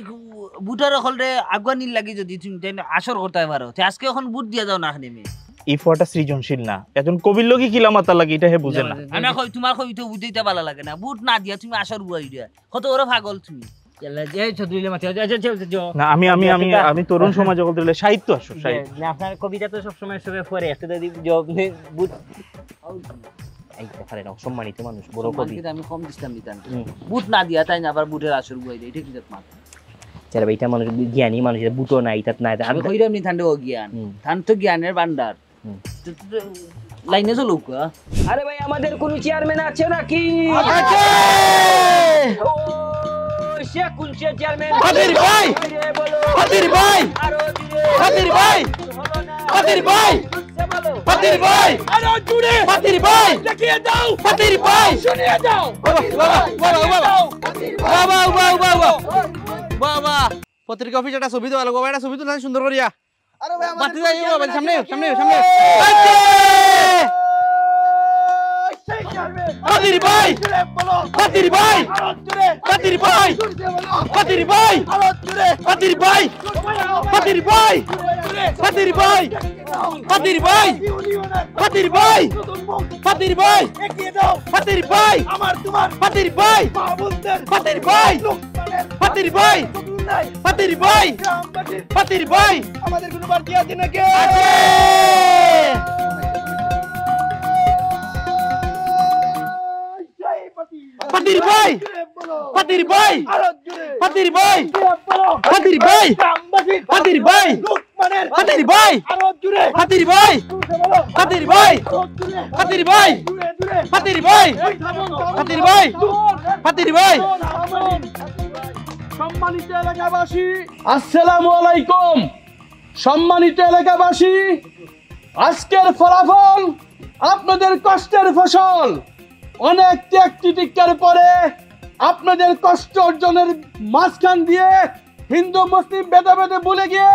বুটার হলরে আগুয়া নীল লাগি যদি তুমি আসর করতে পারো আজকে এখন বুট দিয়া যাও না নেমে এই ফটো সৃজনশীল না একজন কবির লগি কিলামাতা লাগি এটা হে বুঝে না আমি কই তোমার কই তো বুঝাইতে ভালো লাগে না বুট না দিয়া তুমি আসর বুয়াই দিয়া কত ওরে পাগল তুমি না আমি তরুণ সমাজ বলতে গেলে সাহিত্য আসর আপনার কবিতা তো সবসময় সবে পড়ে একটা যদি বুট সম্মানিত মানুষ বড় কবি আমি কম দিতাম বুট না দিয়া তাই না আবার বুটের আসর বুয়াই দেয় এটা কি জাত মাথা যারা ভাই মানুষ জ্ঞানী মানুষ বুটো নাই তাত নাই আমি কইরাম নি ঠান্ডা ও জ্ঞান ধান তো জ্ঞানের ভান্ডার লাইনে চলো আরে ভাই আমাদের কোন চেয়ারম্যান আছে নাকি আছে ও শেখ কোন চেয়ারম্যান ফাতির ভাই ফাতির ভাই ফাতির ভাই ফাতির ভাই ফাতির ভাই আরে জুড়ে ফাতির ভাই দেখিয়ে দাও ফাতির ভাই শুনিয়ে দাও বাবা পত্রিকা অফিস একটা ছবি দেওয়া লাগবে একটা ছবি তুলে সুন্দর করিয়া আরে ভাই আমার সামনে ফাতির ভাই ফাতির ভাই ফাতির ভাই ফাতির ভাই ফাতির ভাই ফাতির ভাই ফাতির ভাই ফাতির ভাই ফাতির ভাই ফাতির ভাই ফাতির ভাই আমার তোমার ফাতির ভাই ফাতির ভাই ফাতির ভাই ফাতির ভাই ফাতির ভাই আমাদের কোনো বাড়তি আছে নাকি আছে ফাতির ভাই ফাতির ভাই ফাতির ভাই ফাতির ভাই ফাতির ভাই ফাতির ভাই ফাতির ভাই ফাতির ভাই ফাতির ভাই ফাতির ভাই ফাতির ভাই ফাতির ভাই সম্মানিত এলাকাবাসী আসসালামু আলাইকুম সম্মানিত এলাকাবাসী আজকের ফলাফল আপনাদের কষ্টের ফসল অনেক ত্যাগ তিতিক্ষার পরে আপনাদের কষ্ট অর্জনের মাঝখান দিয়ে হিন্দু মুসলিম ভেদাভেদে ভুলে গিয়ে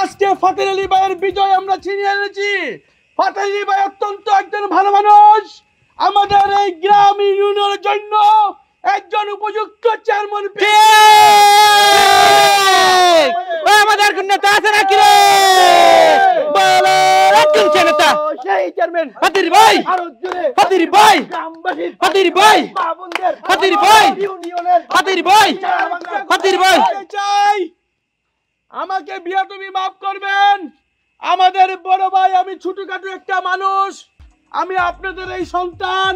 আজকে ফাতির আলী ভাইয়ের বিজয় আমরা ছিনিয়ে এনেছি। ফাতির আলী ভাই অত্যন্ত একজন ভালো মানুষ, আমাদের এই গ্রাম ইউনিয়নের জন্য একজন উপযুক্ত চেয়ারম্যান আমাদের কোন নেতা আছে নাকি রে বলো রাখুন নেতা সেই চেয়ারম্যান ফাতির ভাই আরো জোরে ফাতির ভাই গ্রাম ফাতির ভাই ফাতির ভাই ফাতির ভাই ফাতির ভাই চাই আমাকে বিয়া তুমি মাফ করবেন। আমাদের বড় ভাই, আমি ছোটখাটো একটা মানুষ, আমি আপনাদের এই সন্তান,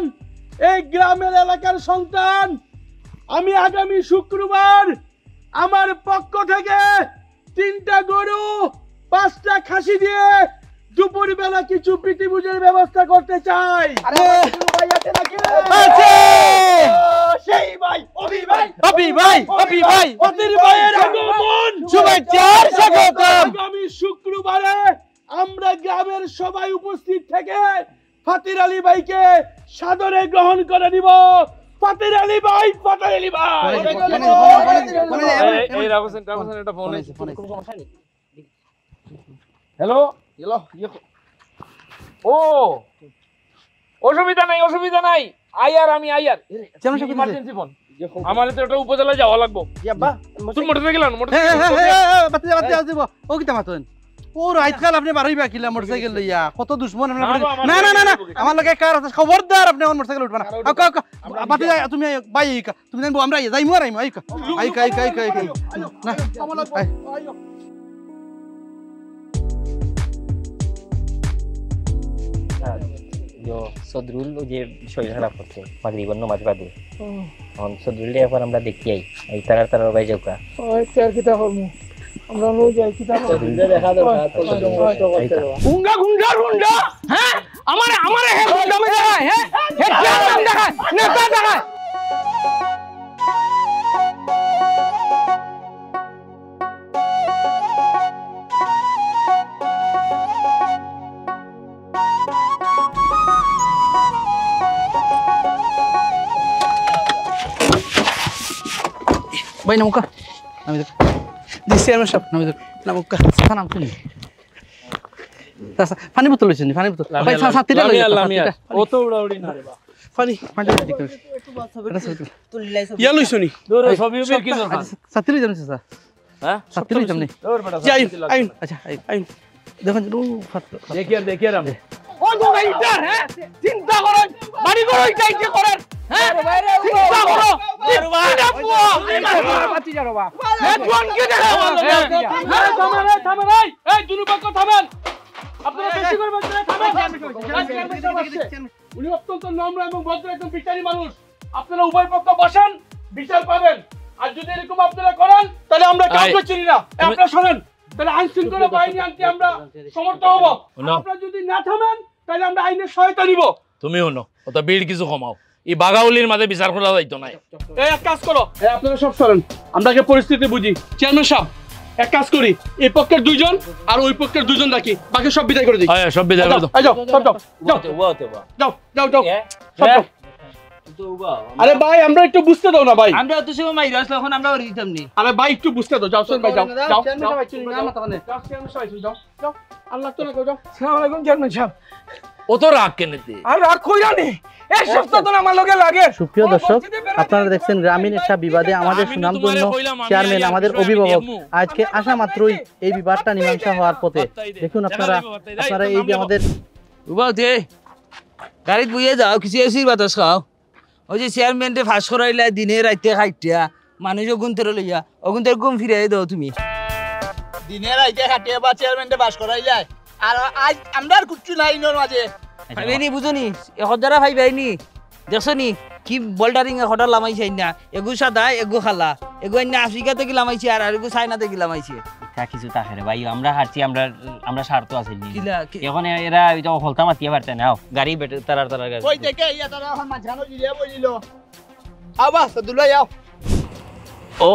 এই গ্রামের এলাকার সন্তান। আমি আগামী শুক্রবার আমার পক্ষ থেকে 3টা গরু 5টা খাসি দিয়ে দুপুর বেলা কিছু প্রীতিভোজের ব্যবস্থা করতে চাই। সেই ভাই অভি ভাই অপি ভাই অপি ভাই ফাতির ভাইয়ের আগমন শুভেচ্ছার স্বাগতম। আগামী শুক্রবারে আমরা গ্রামের সবাই উপস্থিত থেকে ফাতির আলী ভাইকে সাদরে গ্রহণ করে নিব। ফাতির আলী ভাই, ফাতির আলী ভাই। এই রাখছেন একটা ফোন আছে। হ্যালো ও অসুবিধা নাই আয়ার আমি আয়ার ইমার্জেন্সি ফোন আমার তো একটা উপজেলায় যাওয়া লাগবো। তোর মোটরসাইকেল আনো ও কিতা মাতন ও রাইতকাল আপনি বাড়াইবা কিলা মোটরসাইকেল লইয়া কত দুশ্মন না না না না আমার লগে কার আছে খবরদার আপনি আমার মোটরসাইকেল উঠবা না বাতি তুমি ভাই তুমি জানবো আমরা যাইমু আর আইমু আই না সদরুল ওই যে শরীর খারাপ করছে মাগরিবার নামাজ বাদে এখন সদরুলটা এখন আমরা দেখি এই তারার ভাই যাওকা গুন্ডা গুন্ডা গুন্ডা হ্যাঁ আমারে হে গুন্ডা মে দেখায় হ্যাঁ হে চেয়ারম্যান দেখায় নেতা দেখায় ভাই নমকা আমি দিছি আমি সব নামি নমকা নাম শুনি পানি বোতল লইছেন পানি বোতল ভাই সাথীটা লই ও তো উড়াউড়ি না রে বা পানি ঠিক আছে তুলি লাইছ ইয়া লইছনি দূর সবই কি দরকার সাথী লই যামনি স্যার হ্যাঁ সাথী লই যামনি দূর বেটা আই আচ্ছা আই দেখেন রু দেখিয়ার আমি ও গো ইটার হ্যাঁ চিন্তা করেন বাড়ি করো ইটাই কি করেন হ্যাঁ চিন্তা করো বাতি যারো বা হ্যাঁ কোন কি দেখা থামেন এই দুনু পক্ষ থামেন। আপনারা বেশি করে বলছেন, থামেন। উনি অত্যন্ত নম্র এবং ভদ্র একজন বিচারী মানুষ। আপনারা উভয় পক্ষ বসেন, বিচার পাবেন। আর যদি এরকম আপনারা করেন তাহলে আমরা কাউকে চিনি না। আপনারা শোনেন, তাহলে আইন শৃঙ্খলা বাহিনী আনতে আমরা সমর্থ হব। আপনারা যদি না থামেন তাহলে আমরা আইনের সহায়তা নিব। তুমি হনো ওটা বীর কিছু কমাও, এই বাগাউলির মাঝে বিচার করা যাইতো না। এই এক কাজ করো, আপনারা সব শোনেন, আমরা আগে পরিস্থিতি বুঝি। চেয়ারম্যান সাহেব এক কাজ করি, এই পক্ষের 2 জন আর ওই পক্ষের 2 জন রাখি, বাকি সব বিদায় করে দিই। হ্যাঁ সব বিদায় করে দাও। যাও সব যাও সব যাও। আরে ভাই আমরা একটু বুঝতে দাও না ভাই, আমরা তো সময় মাইরা আসলে এখন আমরা ওরে দিতাম নি। আরে ভাই একটু বুঝতে দাও। যাও শোন ভাই যাও যাও যাও আল্লাহ তো রাখো। যাও। আসসালামু আলাইকুম চেয়ারম্যান সাহেব। ও তো রাগ কেনে দে আর রাগ কইরা নি এই সপ্তাহ তো আমার লগে লাগে। সুপ্রিয় দর্শক, আপনারা দেখছেন গ্রামীণ একটা বিবাদে আমাদের সুনামধন্য চেয়ারম্যান, আমাদের অভিভাবক আজকে আসা মাত্রই এই বিবাদটা মীমাংসা হওয়ার পথে। দেখুন আপনারা এই যে আমাদের উবাউতে গাড়িত বইয়ে যাও, কিছু এসির বাতাস খাও। ওই যে চেয়ারম্যানটে ফাঁস করাইলা দিনে রাইতে খাইটিয়া মানুষ অগুন্তের লইয়া অগুন্তের ঘুম ফিরাই দাও তুমি। দিনে রাইতে খাটিয়ে বা চেয়ারম্যানটে বাস করাই যায় আর আজ আমরা আর কুচ্ছু নাই ইনোর মাঝে। ভাইনি বুঝনি এহদারা ভাই ভাইনি দেখছনি কি বোল্ডারিং এহদার লামাইছে না, এগু সাদা এগু খালা, এগু আইনা আফ্রিকাতে কি লামাইছে আর এগু চাইনাতে কি লামাইছে। তা কিছু তাকে রে ভাই, আমরা হারছি, আমরা স্বার্থ আছে কিলা এখন এরা এটা হলতা মাতিয়ে পারতে না গাড়ি বেটে তারার গাড়ি কই থেকে ইয়া তারা এখন মাঝখানো জিরিয়া বইলিল। আবা সদুল্লাহ যাও।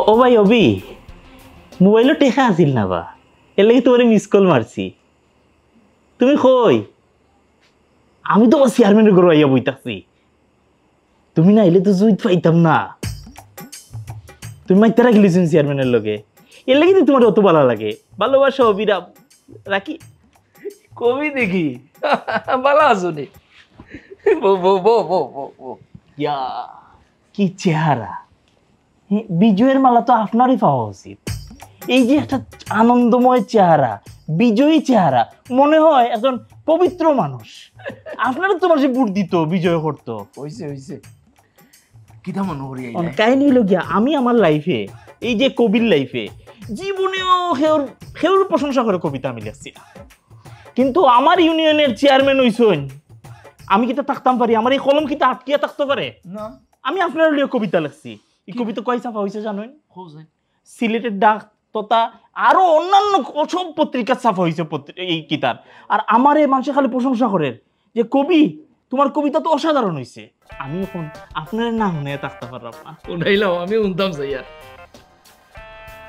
ও ভাই অবি মোবাইলও টেকা আছিল না বা, এর লাগি তোমার মিস কল মারছি। তুমি কই? আমি তো চেয়ারম্যানের ঘরে আইয়া বইতাছি, তুমি না এলে তো জুইত পাইতাম না। তুমি মাইতে রাখিলিছেন চেয়ারম্যানের লগে, এর লাগি তো তোমার অত ভালো লাগে। ভালোবাসা অবিরা রাখি কবি দেখি ভালো আছো নি। ইয়া কি চেহারা! বিজয়ের মালা তো আপনারই পাওয়া উচিত। এই যে একটা আনন্দময় চেহারা, বিজয়ী চেহারা, মনে হয় একজন পবিত্র মানুষ। আপনারা তো মানুষ ভোট দিত, বিজয় করতো। হইছে কিটা মনে করি কাহিনী হলো গিয়া, আমি আমার লাইফে, এই যে কবির লাইফে, জীবনেও সেওর প্রশংসা করে কবিতা আমি লিখছি না। কিন্তু আমার ইউনিয়নের চেয়ারম্যান হইছেন, আমি কিতা থাকতাম পারি? আমার এই কলম কিতা আটকিয়া থাকতে পারে না? আমি আপনার লিয়ে কবিতা লিখছি। এই কবিতা কয় ছাপা হয়েছে জানেন? সিলেটের ডাক তথা আরো অন্যান্য সব পত্রিকার ছাপা হয়েছে এই কিতাব। আর আমার এই মানুষের খালি প্রশংসা করে যে কবি, তোমার কবিতা তো অসাধারণ হয়েছে। আমি এখন আপনার নাম নিয়ে থাকতে পারলাম না। ওটাইলাম আমি উনতাম চাইয়া।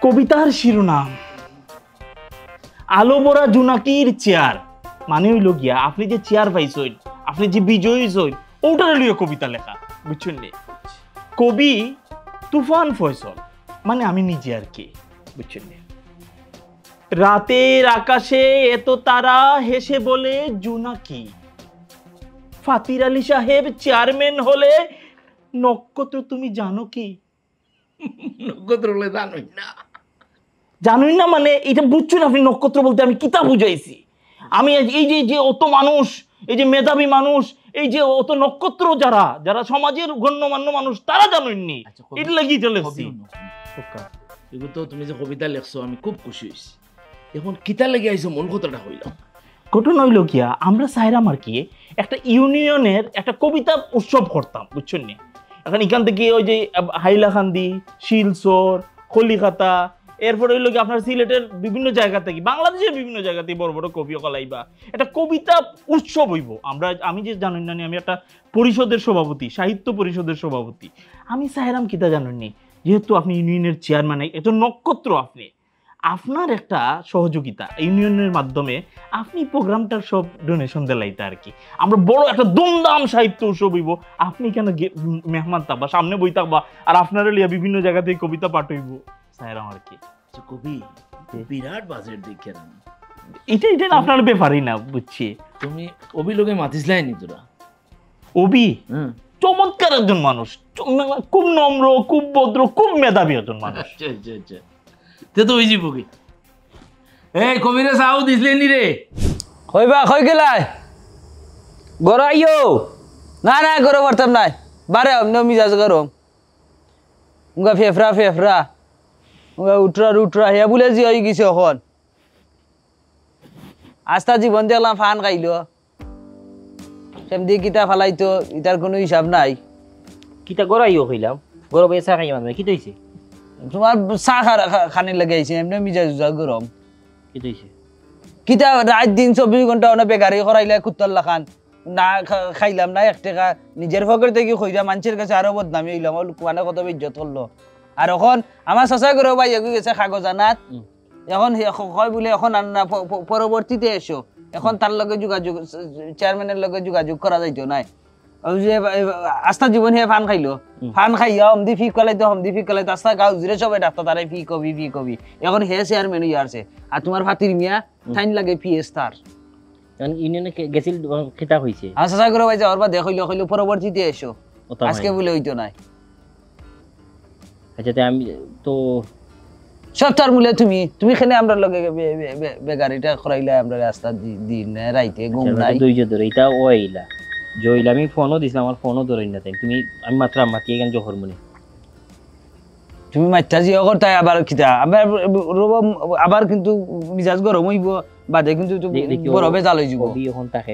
কবিতার শিরোনাম আলো ভরা জোনাকির চেয়ার। মানে হইল গিয়া, আপনি যে চেয়ার পাইছেন, আপনি যে বিজয়ী হইছেন, ওটার লিয়ে কবিতা লেখা, বুঝছেন নি? কবি তুফান ফয়সল, মানে আমি নিজে আর কি, বুঝছেন নি? রাতের আকাশে এত তারা, হেসে বলে জোনাকি। ফাতির আলী সাহেব চেয়ারম্যান হলে নক্ষত্র তুমি জানো কি? নক্ষত্র হলে জানোই না? জানোই না মানে এটা বুঝছেন আপনি? নক্ষত্র বলতে আমি কিতা বুঝাইছি? আমি এই যে অত মানুষ, এই যে মেধাবী মানুষ, এই যে অত নক্ষত্র, যারা যারা সমাজের গণ্যমান্য মানুষ, তারা জানেননি। এটা লাগিয়ে চলেছি। এগুলো তো তুমি যে কবিতা লেখছো আমি খুব খুশি হয়েছি। এখন কিতা লেগে আইছো মূল কথাটা হইলাম। ঘটনা হইল গিয়া, আমরা সাইরাম আর কি একটা ইউনিয়নের একটা কবিতা উৎসব করতাম, বুঝছেন নি? এখন এখান থেকে ওই যে হাইলাকান্দি, শিলচর, কলিকাতা, এরপরে হইল কি আপনার সিলেটের বিভিন্ন জায়গা থেকে, বাংলাদেশের বিভিন্ন জায়গা থেকে বড় বড় কবি কলাইবা একটা কবিতা উৎসব হইব। আমি যে জানেন না, আমি একটা পরিষদের সভাপতি, সাহিত্য পরিষদের সভাপতি। আমি সাইরাম কিতা জানেননি, যেহেতু আপনি ইউনিয়নের চেয়ারম্যান, এত নক্ষত্র, আপনি আপনার একটা সহযোগিতা ইউনিয়নের মাধ্যমে আপনি প্রোগ্রামটার সব ডোনেশন দিলাইতে আর কি। আমরা বড় একটা দুমদাম সাহিত্য উৎসব হইব, আপনি কেন মেহমান থাকবা, সামনে বই থাকবা, আর আপনারা লিয়া বিভিন্ন জায়গা থেকে কবিতা পাঠ হইব সাইরাম আর কি। কবি বিরাট বাজেট দেখে না, এটা আপনার ব্যাপারই না, বুঝছি। তুমি অবি লোকে মাতিসলাই নি তোরা? অবি চমৎকার একজন মানুষ, খুব নম্র, খুব ভদ্র, খুব মেধাবী একজন মানুষ। তে তো হইজি বকি। এই কবিরে চাও দিছলে নি রে? কইবা কই গেলাই গর আইও? না না গর পারতাম নাই, বারে অন্য মিজাজ গরম, উঙ্গা ফেফরা উঙ্গা উঠরা হে বলে জি হয়ে গেছে। এখন আস্তা জীবন দেখলাম ফান খাইল, সেমদি কিতা ফালাইতো, ইটার কোনো হিসাব নাই। কিতা গড়াইও কইলাম, গরম চা খাই মানে কি হইছে? তোমার চা খানি লাগে আইছে, এমনি মিজাজ গরম। কি হইছে? কিতা রাত দিন 24 ঘন্টা অনেক বেকারি করাইলে কুত্তল্লা খান না, খাইলাম না 1 টাকা, নিজের পকেট থেকে খইরা মানুষের কাছে আরো বদনামি হইলাম, মানে কত ইজ্জত করলো। আর এখন আমার চাচা করে ভাই গেছে কাগজ আনাত, এখন হয় বলে এখন পরবর্তীতে এসো, এখন তার লগে যোগাযোগ, চেয়ারম্যানের লগে যোগাযোগ করা যাইতো নাই। যে আস্থা জীবন হে ফান খাইলো, ফান খাইয়া হমদি ফি কলাইতো আস্থা গাঁও জুড়ে সবাই ডাক্তার তারাই ফি কবি। এখন হে চেয়ারম্যান হইয়া আছে, আর তোমার ফাতির মিয়া ঠাইন লাগে পিএস তার। ইউনিয়নে গেছিল কিতা হইছে? চাচা করে ভাই যাওয়ার বা দেখইলো পরবর্তীতে এসো, আজকে বলে হইতো নাই। আচ্ছা আমি তো সব তার মূলে তুমি খেলে আমরা লগে বেগারিটা করাইলে আমরা রাস্তা দিন রাইতে ঘুম নাই দুইজ ধরে এটা ও আইলা জইলা, আমি ফোনও দিছিলাম, আমার ফোনও ধরেই না তাই। আমি মাত্র মাতিয়ে কেন জহর মনে তুমি মাত্রা জি করতাই আবার কিতা আবার কিন্তু মিজাজ গরম হইব বাদে কিন্তু বড় বেজাল হয়ে যাব। এখন তাকে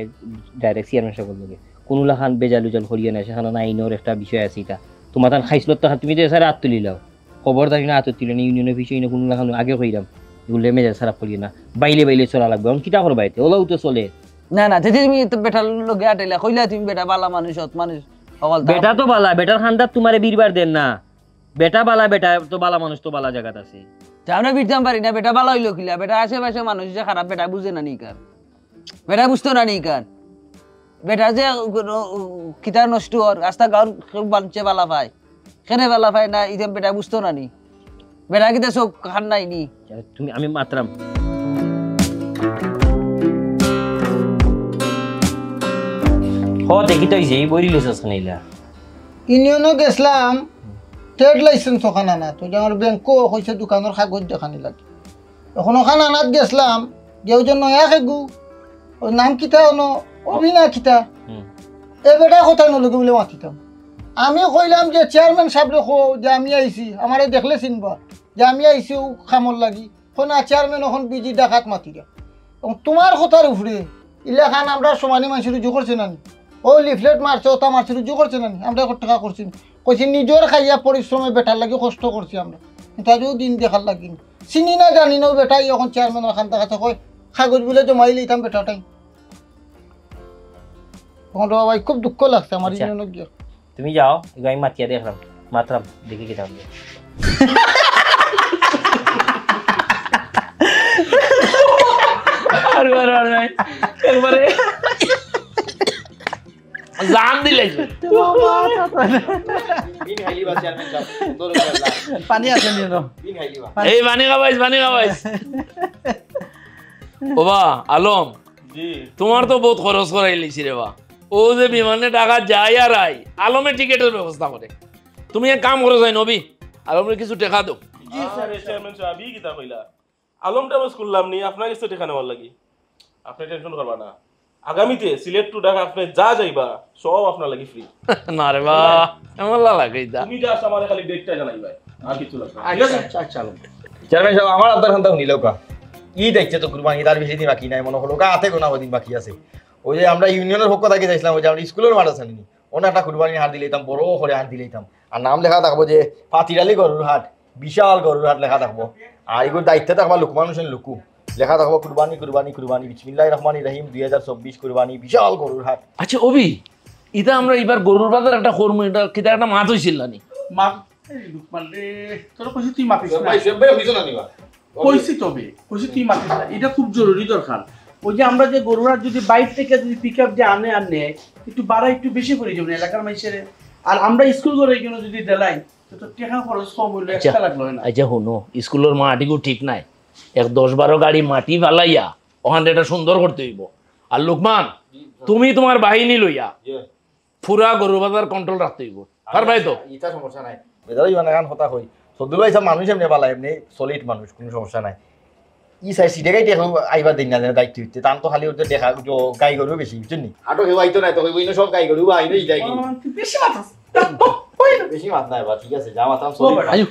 ডাইরেক্ট চেয়ারম্যান সাহেব লগে কোনো লাখান বেজাল উজাল করিয়া না, সেখানে আইনের একটা বিষয় আছে। এটা তোমার তার খাইছিল, তুমি তো স্যার হাত তুলিলাও, খবরদারি না হাত তুলিলেন, ইউনিয়নের বিষয় কোনো লাখান আগে কইরাম, এগুলো মেজাজ খারাপ করিয়ে না, বাইলে চলা লাগবে। এখন কিটা করো বাইতে ওলাও তো চলে না না, যদি তুমি বেটার লগে আটাইলা কইলা তুমি বেটা বালা মানুষ সৎ মানুষ, বেটা তো বালা, বেটার খান্দার তোমারে বীরবার দেন না, বেটা বালা, বেটা তো বালা মানুষ তো বালা জায়গাত আছে, আমরা বিরতাম পারি না। বেটা বালা হইলো কিলা, বেটা আশেপাশে মানুষ যে খারাপ বেটা বুঝে না নিকার, বেটা বুঝতো না নিকার, বেটা যে কিতা নষ্ট হর রাস্তা গাঁর বাঞ্চে বালা পায়, খেনে বালা পায় না, ইতে বেটা বুঝতো না নি, বেটা কিতা চোখ খান নাই নি। তুমি আমি মাত্রাম দেখি তো বই ইউনিয়নও গেছিলাম, ট্রেড লাইসেন্স ওখানে আনা তো আমার ব্যাংকও হয়েছে দোকানের কাগজ দেখানি লাগে। এখন ওখানে আনাত গেছিলাম, যে ওই যে নয়া খেগু ওর নাম কিতা হলো অভিনা কিতা হুম। এ বেটা কোথায় নলগে বলে মাতিতাম আমি কইলাম যে চেয়ারম্যান সাহেব রেখো যে আমি আইছি আমারে দেখলে চিনবা যে আমি আইছি ও খামর লাগি কোন চেয়ারম্যান এখন বিজি ডাকাত মাতিরা এবং তোমার কথার উপরে ইলাকান আমরা সমানি মানুষের রুজু করছে না নি? ও লিফলেট মারছে ওটা মারছে রুজু করছে না নি? আমরা কত টাকা করছি কইছি নিজের খাইয়া পরিশ্রমে বেটার লাগি কষ্ট করছি আমরা কিন্তু আজও দিন দেখার লাগিনি চিনি না জানি না বেটা এখন চেয়ারম্যানের খান কাছে কয় কাগজ বলে জমাই লইতাম বেটাটাই তখন ভাই খুব দুঃখ লাগছে আমার আচ্ছা। ইউনিয়নে গিয়ে তুমি যাও এগুলো আমি মাতিয়া দেখলাম মাত্রাম দেখি কি থাকবে একবারে জান দিলাই পানি আছে নিয়ে নাও। এই পানি খাবাইস ওবা আলম তোমার তো বহুত খরচ করাই লিছি রে বা ও যে বিমানে টাকা যায় আর আই আলমে টিকেটের ব্যবস্থা করে তুমি এক কাম করে যাই নবী আলমের কিছু টাকা দাও জি স্যার চেয়ারম্যান সাহেব ই কিতা কইলা আলমটা বাস করলাম নি আপনার কাছে টাকা নেওয়ার লাগি আপনি টেনশন করবা না আগামীতে সিলেট টু ঢাকা আপনি যা যাইবা সব আপনার লাগি ফ্রি না রে বা এমন লাগে এটা তুমি জাস্ট আমারে খালি ডেটটা জানাইবা আর কিছু লাগবে না আচ্ছা চেয়ারম্যান সাহেব আমার আপনার খান্তা শুনিল কা ঈদ আইছে তো কুরবানি তার বেশি দিন বাকি নাই মনে হলো কা হাতে গোনা দিন বাকি আছে ওই যে আমরা ইউনিয়নের পক্ষ থেকে যাইছিলাম ওই যে আমরা স্কুলের মাঠ আছে নি ওনা একটা কুরবানি হাট দিলাম বড় করে হাট দিলাম আর নাম লেখা থাকবো যে পাতিরালি গরুর হাট বিশাল গরুর হাট লেখা থাকবো আর এগুলোর দায়িত্বে থাকবা লোকমান হোসেন লুকু লেখা থাকবো কুরবানি বিসমিল্লাহির রহমানির রহিম 2024 কুরবানি বিশাল গরুর হাট আচ্ছা অবি এটা আমরা এবার গরুর বাজার একটা কর্ম এটা কিতা একটা মাছ হইছিল না মা লুকমান রে তোর কইছি তুই মাতিস না ভাই সেবে হইছো না নিবা কইছি তবে কইছি তুই মাতিস না এটা খুব জরুরি দরকার ওই যে আমরা যে গরুরা যদি বাইরে থেকে যদি পিকআপ যে আনে একটু বাড়া একটু বেশি করে যাবেন এলাকার মানুষের আর আমরা স্কুল করে জন্য যদি দেলাই তো টাকা খরচ কম হইলো এক্সট্রা লাগলো না আচ্ছা শুনো স্কুলের মাটিও ঠিক নাই এক 10-12 গাড়ি মাটি ফালাইয়া ওখানে এটা সুন্দর করতে হইব আর লোকমান তুমি তোমার বাহিনী লইয়া পুরা গরু বাজার কন্ট্রোল রাখতে হইব পারবাই তো এটা সমস্যা নাই বেদাই মানে গান কথা কই সদুল ভাই সব মানুষ এমনি পালা এমনি সলিড মানুষ কোনো সমস্যা নাই ই সাই সিটে গাইতে আইবার দিন না দায়িত্ব হইতে তাম তো খালি ওদের দেখা গাই গরু বেশি বুঝছেন নি আটো কেউ আইতো নাই তো কইবই না সব গাই গরু আইনো যাই কি বেশি মাথাস বেশি মাত নাই বা ঠিক আছে যা মাতাম সলিড আইও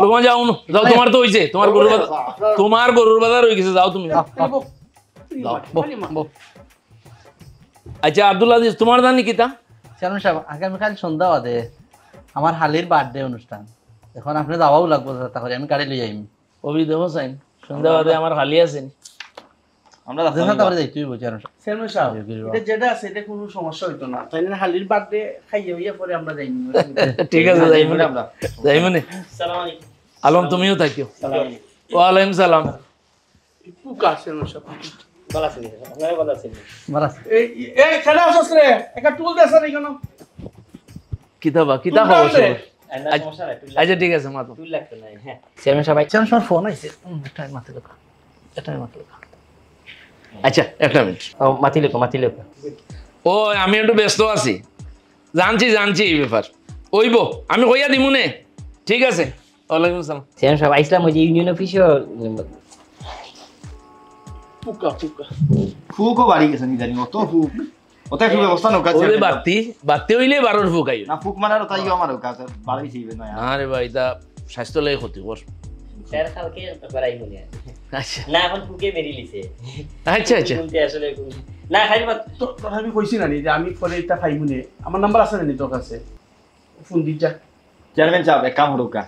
লোকমান যাও নো যাও তোমার তো হইছে তোমার গরুর বাজার হই গেছে যাও তুমি যাও আচ্ছা আব্দুল আজিজ তোমার জানি কিতা চেয়ারম্যান সাহেব আগামীকাল সন্ধ্যা বাদে আমার হালির বার্থডে অনুষ্ঠান এখন আপনি যাওয়াও লাগবো তাহলে আমি গাড়ি লই আইম অবি দেবো সাইন সন্ধ্যা বাদে আমার খালি আছেন আমরা তাহলে যাইতেই বলছি চেয়ারম্যান সাহেব এটা যেটা আছে এটা কোনো সমস্যা হইতো না তাই না হালির বার্থডে খাইয়ে হইয়া পরে আমরা যাইনি ঠিক আছে যাইমনে আমরা যাইমনে আসসালামু আলাইকুম আলম তুমিও থাকিও ওয়ালাইকুম সালাম পুকা চেয়ারম্যান সাহেব ভালো আছেন আপনারা ভালো আছেন এই খেলা আসছ রে একটা টুল দেছ না কেন কিতা খবর আচ্ছা ঠিক আছে মাতো তুই লাগতো না হ্যাঁ চেয়ারম্যান সাহেব চেয়ারম্যান সাহেব ফোন আইছে এটাই মাথা লাগা আচ্ছা একটা মিনিট ও মাতি লেখো ও আমি একটু ব্যস্ত আছি জানছি এই ব্যাপার ওইব আমি কইয়া দিমুনে ঠিক আছে ওয়ালাইকুম সালাম চেয়ারম্যান সাহেব আইসলাম ওই যে ইউনিয়ন অফিসে পুকা ফুকও বাড়ি গেছে নি জানি অত ফুক ওটা কি ব্যবস্থা নকা ওরে বাতি হইলে 12 ফুক আইও না ফুক মানার তাই আমার কাছে বাড়ি ছিবে না আরে ভাই এটা স্বাস্থ্য লাগে ক্ষতি কর স্যার কালকে বাড়াই মনে আচ্ছা না এখন ফুকে বেরিয়ে লিছে আচ্ছা শুনতে আসলে না খালি তো আমি কইছি না যে আমি পরে এটা খাইমুনে আমার নাম্বার আছে না তোর কাছে ফোন দি যা চেয়ারম্যান সাহেব এক কাম হরুকা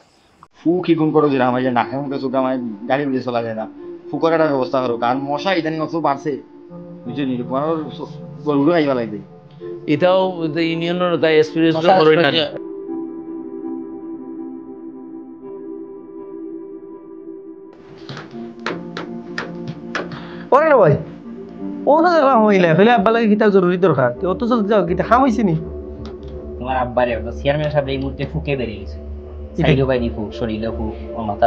ফুক কি গুণ করো দিরা আমার না হেম কাছে গামাই গাড়ি দিয়ে চলা যায় না ফুকের একটা ব্যবস্থা করো কারণ মশা ইদানিং অত বাড়ছে বুঝছেন নি পড়ার গরুড়ো আইবা লাগবে এটাও ইউনিয়নের তাই এক্সপেরিয়েন্স করে না ওরে না ভাই ও না জানা হইলে ফেলে আব্বা লাগে কিতা জরুরি দরকার অত জলদি যাও কিতা খাম হইছে নি তোমার আব্বারে চেয়ারম্যান সাহেব এই মুহূর্তে ফুকে বেরিয়ে গেছে সাইডো বাইনি ফুক শরীরে ফুক মাথা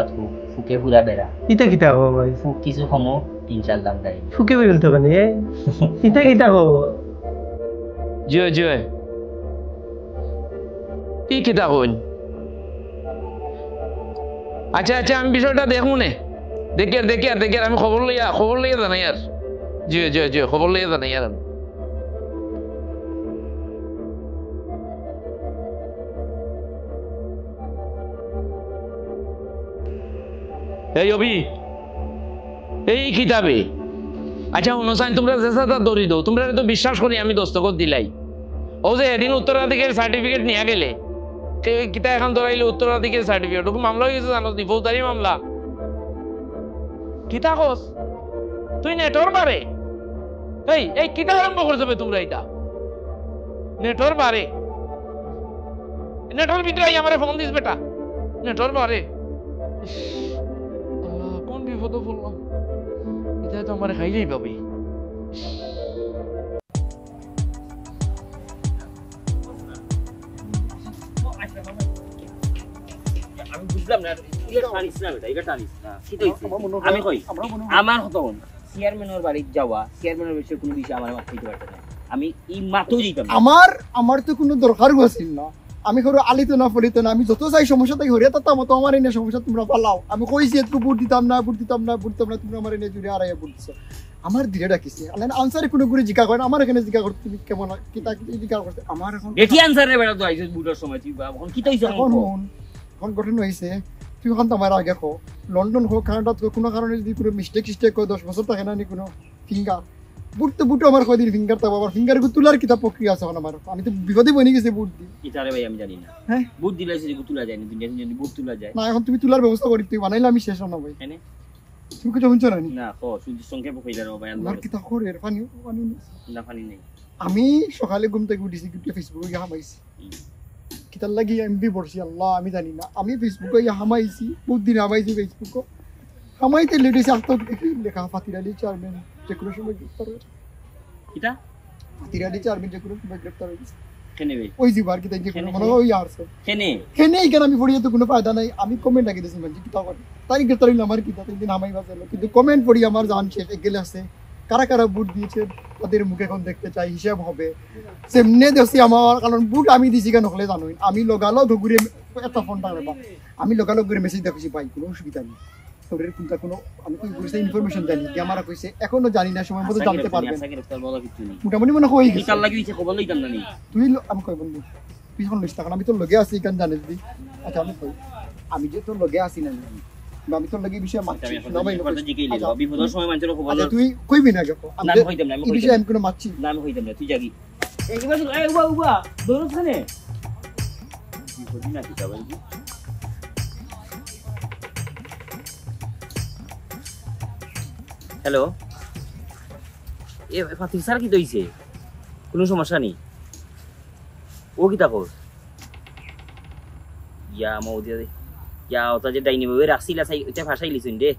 ফুকে পুরা বেড়া ইতা কিতা হবো ভাই ফুক কিছু কমো 3-4 দাম দেয় ফুকে বেরোন তো মানে ইতা কিতা হবো জয় কি কিতা হইন আচ্ছা আমি বিষয়টা দেখুন দেখি আর আমি খবর লইয়া জানাই আর জি খবর লইয়া জানাই আর এই অভি এই কিতাবে আচ্ছা অনুসান তোমরা চেষ্টা দৌড়ি দাও তোমরা তো বিশ্বাস করি আমি দস্তখত দিলাই ও যে এদিন উত্তরাধিকার সার্টিফিকেট নিয়ে গেলে কিতা এখন ধরাইলে উত্তরাধিকার সার্টিফিকেট ওকে মামলা হয়ে গেছে জানো নি ফৌজদারি মামলা কিতা কস তুই নেটর বারে এই কিতা আরম্ভ করে যাবে তোমরা এটা নেটর বারে নেটর ভিতরে আমারে ফোন দিস বেটা নেটর বারে কোন বিপদ বললাম এটা তো আমার খাইলেই পাবি আমি বুঝলাম না এটা টানিস না বেটা এটা টানিস না কি কইছিস আমি কই আমার হতো চেয়ারম্যানের বাড়ি যাওয়া চেয়ারম্যানের বিষয়ে কোনো বিষয় আমার মাথায় দিতে পারতে না আমি এই মাত্র দিতাম আমার তো কোনো দরকার ছিল না আমি করো আলিত না ফলিত না আমি যত চাই সমস্যা তাই হরিয়া তার মতো আমার এনে সমস্যা তোমরা পালাও আমি কইছি একটু বুট দিতাম না তোমরা আমার এনে জুড়ে আড়াইয়া বুট দিছো আমার দিলে ডাকিছে আনসারে কোনো করে জিজ্ঞা করেন আমার এখানে জিজ্ঞা করতে তুমি কেমন কিতা জিজ্ঞা করতে আমার এখন দেখি আনসার রে বেটা তো আইছিস বুটের সময় তুই এখন কি তাইছ এখন গঠন হয়েছে তুই এখন তোমার আগে কো লন্ডন হোক কানাডাত হোক কোনো কারণে যদি কোনো মিস্টেক হয় 10 বছর থাকে না নি কোনো ফিঙ্গার বুট আমার কয়দিন ফিঙ্গার তো আমার ফিঙ্গার গু তোলার কিতা প্রক্রিয়া আছে এখন আমার আমি তো বিপদে বনে গেছে বুট দি ইতারে ভাই আমি জানি না হ্যাঁ বুট দিলাইছে যে তোলা যায় না দুনিয়া যদি বুট তোলা যায় না এখন তুমি তোলার ব্যবস্থা করি তুই বানাইলে আমি শেষ না ভাই এনে তুমি কি শুনছ না না কো শুধু সংক্ষেপে কইলা রে ভাই আমার কিতা করে পানি না পানি নেই আমি সকালে ঘুম থেকে উঠেছি কিন্তু ফেসবুকে গিয়ে হামাইছি কিতার লাগি এমবি পড়ছি আল্লাহ আমি জানি না আমি ফেসবুকে গিয়ে হামাইছি বহুত দিন হামাইছি ফেসবুকে হামাইতে লেটেছি আর তো লেখা ফাতিরালি চেয়ারম্যান যে কোনো সময় গ্রেফতার হয়েছে কিটা ফাতিরালি চেয়ারম্যান যে কোনো সময় গ্রেফতার হয়েছে কেনে ভাই ওই জিবার কি তাই কোনো মনে হয় ওই আরছে কেনে কেন আমি পড়িয়ে তো কোনো ফায়দা নাই আমি কমেন্ট আগে দিয়েছি মানে কিতা করে তাই গ্রেফতার হইল আমার কিতা তিন দিন হামাই বাঁচালো কিন্তু কমেন্ট পড়ি আমার জান শেষ গেলে আছে কারা বুট দিয়েছে তাদের মুখ এখন দেখতে চাই হিসাব হবে সেমনে দেখছি আমার কারণ বুট আমি দিছি কেন হলে জানো আমি লগালগ ঘুরে একটা ফোনটা নেবা আমি লগালগ ঘুরে মেসেজ দেখছি ভাই কোনো অসুবিধা নেই তোদের কোনটা কোনো আমি কই কইছে ইনফরমেশন জানি কি আমার কইছে এখনো জানি না সময় মতো জানতে পারবেন মোটামুটি মনে হয় কি কাল লাগি হইছে খবর লইতাম না নি তুই আমি কই বন্ধু তুই এখন লিস্ট টাকা আমি তোর লগে আছি কেন জানিস দি আচ্ছা আমি কই আমি যে তোর লগে আছি না আমি তোর লাগি বিষয় মারছি না ভাই কথা জিকেই লে বিপদের সময় মানুষের খবর আচ্ছা তুই কইবি না গো আমি কইতাম না আমি বিষয় আমি কোনো মারছি না আমি কইতাম না তুই জাগি এইবার এই উবা দৌড়ছ খানে বিপদ না কি যাবেন হ্যালো এ ফাতির স্যার কি দইছে কোনো সমস্যা নেই ও কি তাকো ইয়া মৌদিয়া দে ইয়া ওটা যে ডাইনি বই রাখছিলা সাই এটা ভাষাই লিছুন দে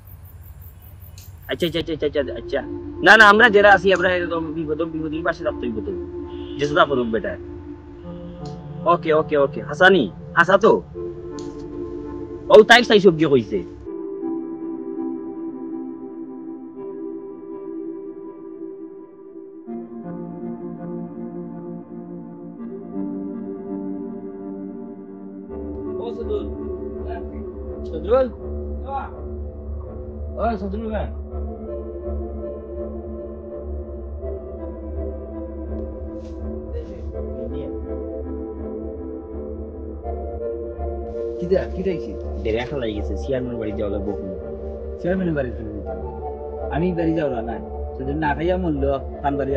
আচ্ছা না আমরা যারা আছি আমরা একদম বিপদের পাশে রাখতেই বলতো যেটা পড়ব বেটা ওকে হাসানি হাসা তো ও তাই সবজি কইছে Sadrul? Oh, Sadrul kan? কিটা আইছি দেরে একটা লাগি গেছে চেয়ারম্যান বাড়ি যাওয়া লাগবে চেয়ারম্যানের বাড়ি আমি বাড়ি যাও না সেদিন না খাইয়া মূল্য পান বাড়ি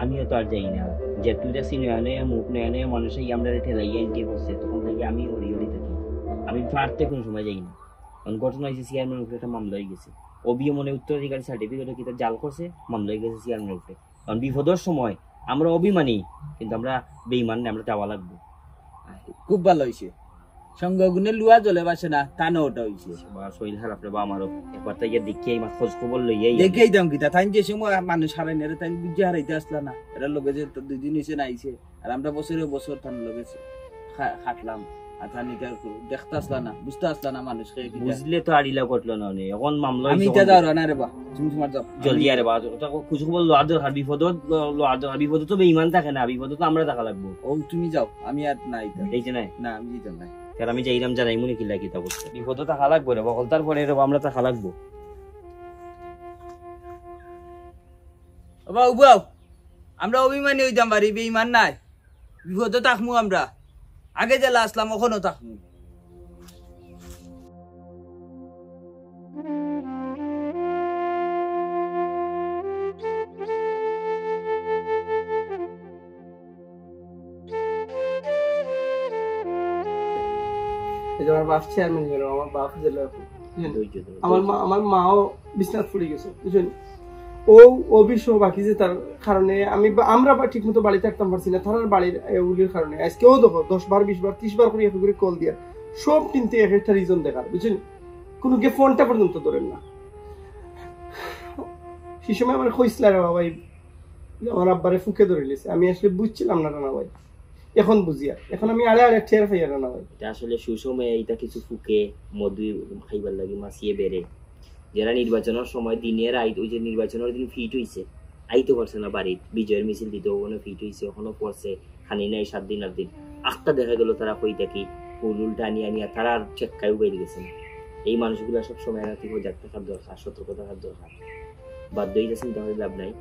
আমিও তো আর যাই না যে তুই সিনেমা মুখ নেয় মানুষে আমরা ঠেলাইয়া এন্ট্রি করছে তখন থেকে আমি ওরি থাকি আমি পারতে কোনো সময় যাই না কারণ ঘটনা হয়েছে চেয়ারম্যানের উপরে একটা মামলা হয়ে গেছে অবিও মনে উত্তরাধিকারী সার্টিফিকেটে কি জাল করছে মামলা হয়ে গেছে চেয়ারম্যানের উপরে কারণ বিপদের সময় আমরা অভিমানী কিন্তু আমরা বেইমান না আমরা যাওয়া লাগবো খুব ভালো হয়েছে সঙ্গগুনে লুয়া জ্বলে বাসে না কানো ওটা হয়েছে শরীর খারাপ রে বা আমারও একবার তাই দেখিয়ে আমার খোঁজ খবর লইয়াই দেখেই দাম কিতা তাই যে সময় মানুষ হারাই না তাই বুঝে হারাইতে আসলা না এটার লগে যে 2 দিন হয়েছে না আইছে আর আমরা বছর থান লগে খাটলাম দেখতে আসলা না বুঝতে আসলা না মানুষকে বুঝলে তো আড়িলা করলো না এখন মামলা আমি এটা যাও না রে বা তুমি তোমার যাও জলদি আরে বা ওটা খোঁজ খবর লোয়ার বিপদ তো বেঈমান থাকে না বিপদ তো আমরা দেখা লাগবো ও তুমি যাও আমি আর নাই এই যে না আমি যেতাম না আর আমি যাইরাম জানাই মনে কি লাগি তা বলছে বিপদ থাকা লাগবো রে বকল তারপরে আমরা থাকা লাগবো বাবা উবাও আমরা অভিমানী হইতাম পারি বেঈমান নাই বিপদে থাকমু আমরা আগে জেলা আসলাম ওখানেও থাকমু আমার বাপ চেয়ারম্যান গেল আমার বাপ জেলা আমার মাও বিছনাথ পড়ে গেছে বুঝলেন ও বিষয় বাকি যে তার কারণে আমরা ঠিক মতো বাড়ি থাকতাম পারছি না তার বাড়ির উলির কারণে আজকেও দেখো 10 বার 20 বার 30 বার করে এক করে কল দিয়া সব কিন্তু এক একটা রিজন দেখার বুঝলেন কোনো কে ফোনটা পর্যন্ত ধরেন না সেই সময় আমার কইছিল রে বাবা আমার আব্বারে ফুকে ধরে লিছে আমি আসলে বুঝছিলাম না রানা ভাই এখন বুঝিয়া এখন আমি আড়ে আড়ে টের পাই রানা ভাই এটা আসলে সুসময়ে এইটা কিছু ফুকে মধু খাইবার লাগি মাছিয়ে বেড়ে যারা নির্বাচনের সময় দিনের ওই যে নির্বাচনের দিন ফিট হইছে আইতে পারছে না বাড়ির বিজয়ের মিছিল দিতে ওখানে ফিট হইছে ওখানে পড়ছে খানি নাই 7 দিন 8 দিন আটটা দেখা গেল তারা কই থাকি ফুল উল্টা আনিয়া তারা আর চেক্কায়ও বাইরে গেছে না এই মানুষগুলো সব সময় রাতে সজাগ থাকার দরকার সতর্ক থাকার দরকার বাধ্য হয়ে চিন্তা করে লাভ নাই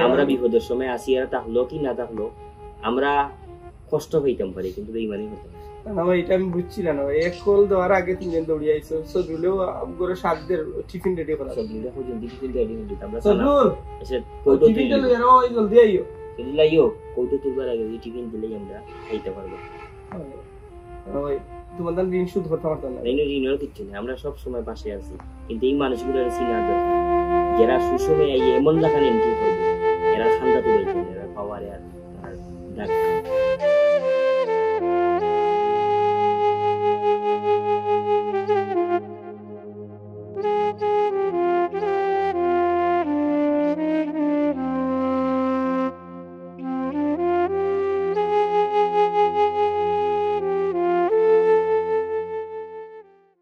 আমরা বিপদের সময় আসি আর থাকলো কি না থাকলো আমরা কষ্ট হইতাম পারি কিন্তু বেইমানি হতো না ভাই এটা আমি বুঝছিলাম না এক কল দেওয়ার আগে 3 দিন দৌড়ি আইছো সজুলেও করে 7 দের টিফিন রেডি করা সজুলে পর্যন্ত টিফিন রেডি হয়ে আমরা সজুল এসে কৌটো টিফিনটা লইয়া রো জলদি আইও লাইও কৌটো তুলবার আগে টিফিন দিলেই আমরা খাইতে পারবো ওই তোমাদের ঋণ শোধ করতে পারতাম না ঋণের কিছু নেই আমরা সব সময় পাশে আছি কিন্তু এই মানুষগুলোর চিনা দরকার যারা সুসময়ে এমন লাগান এন্ট্রি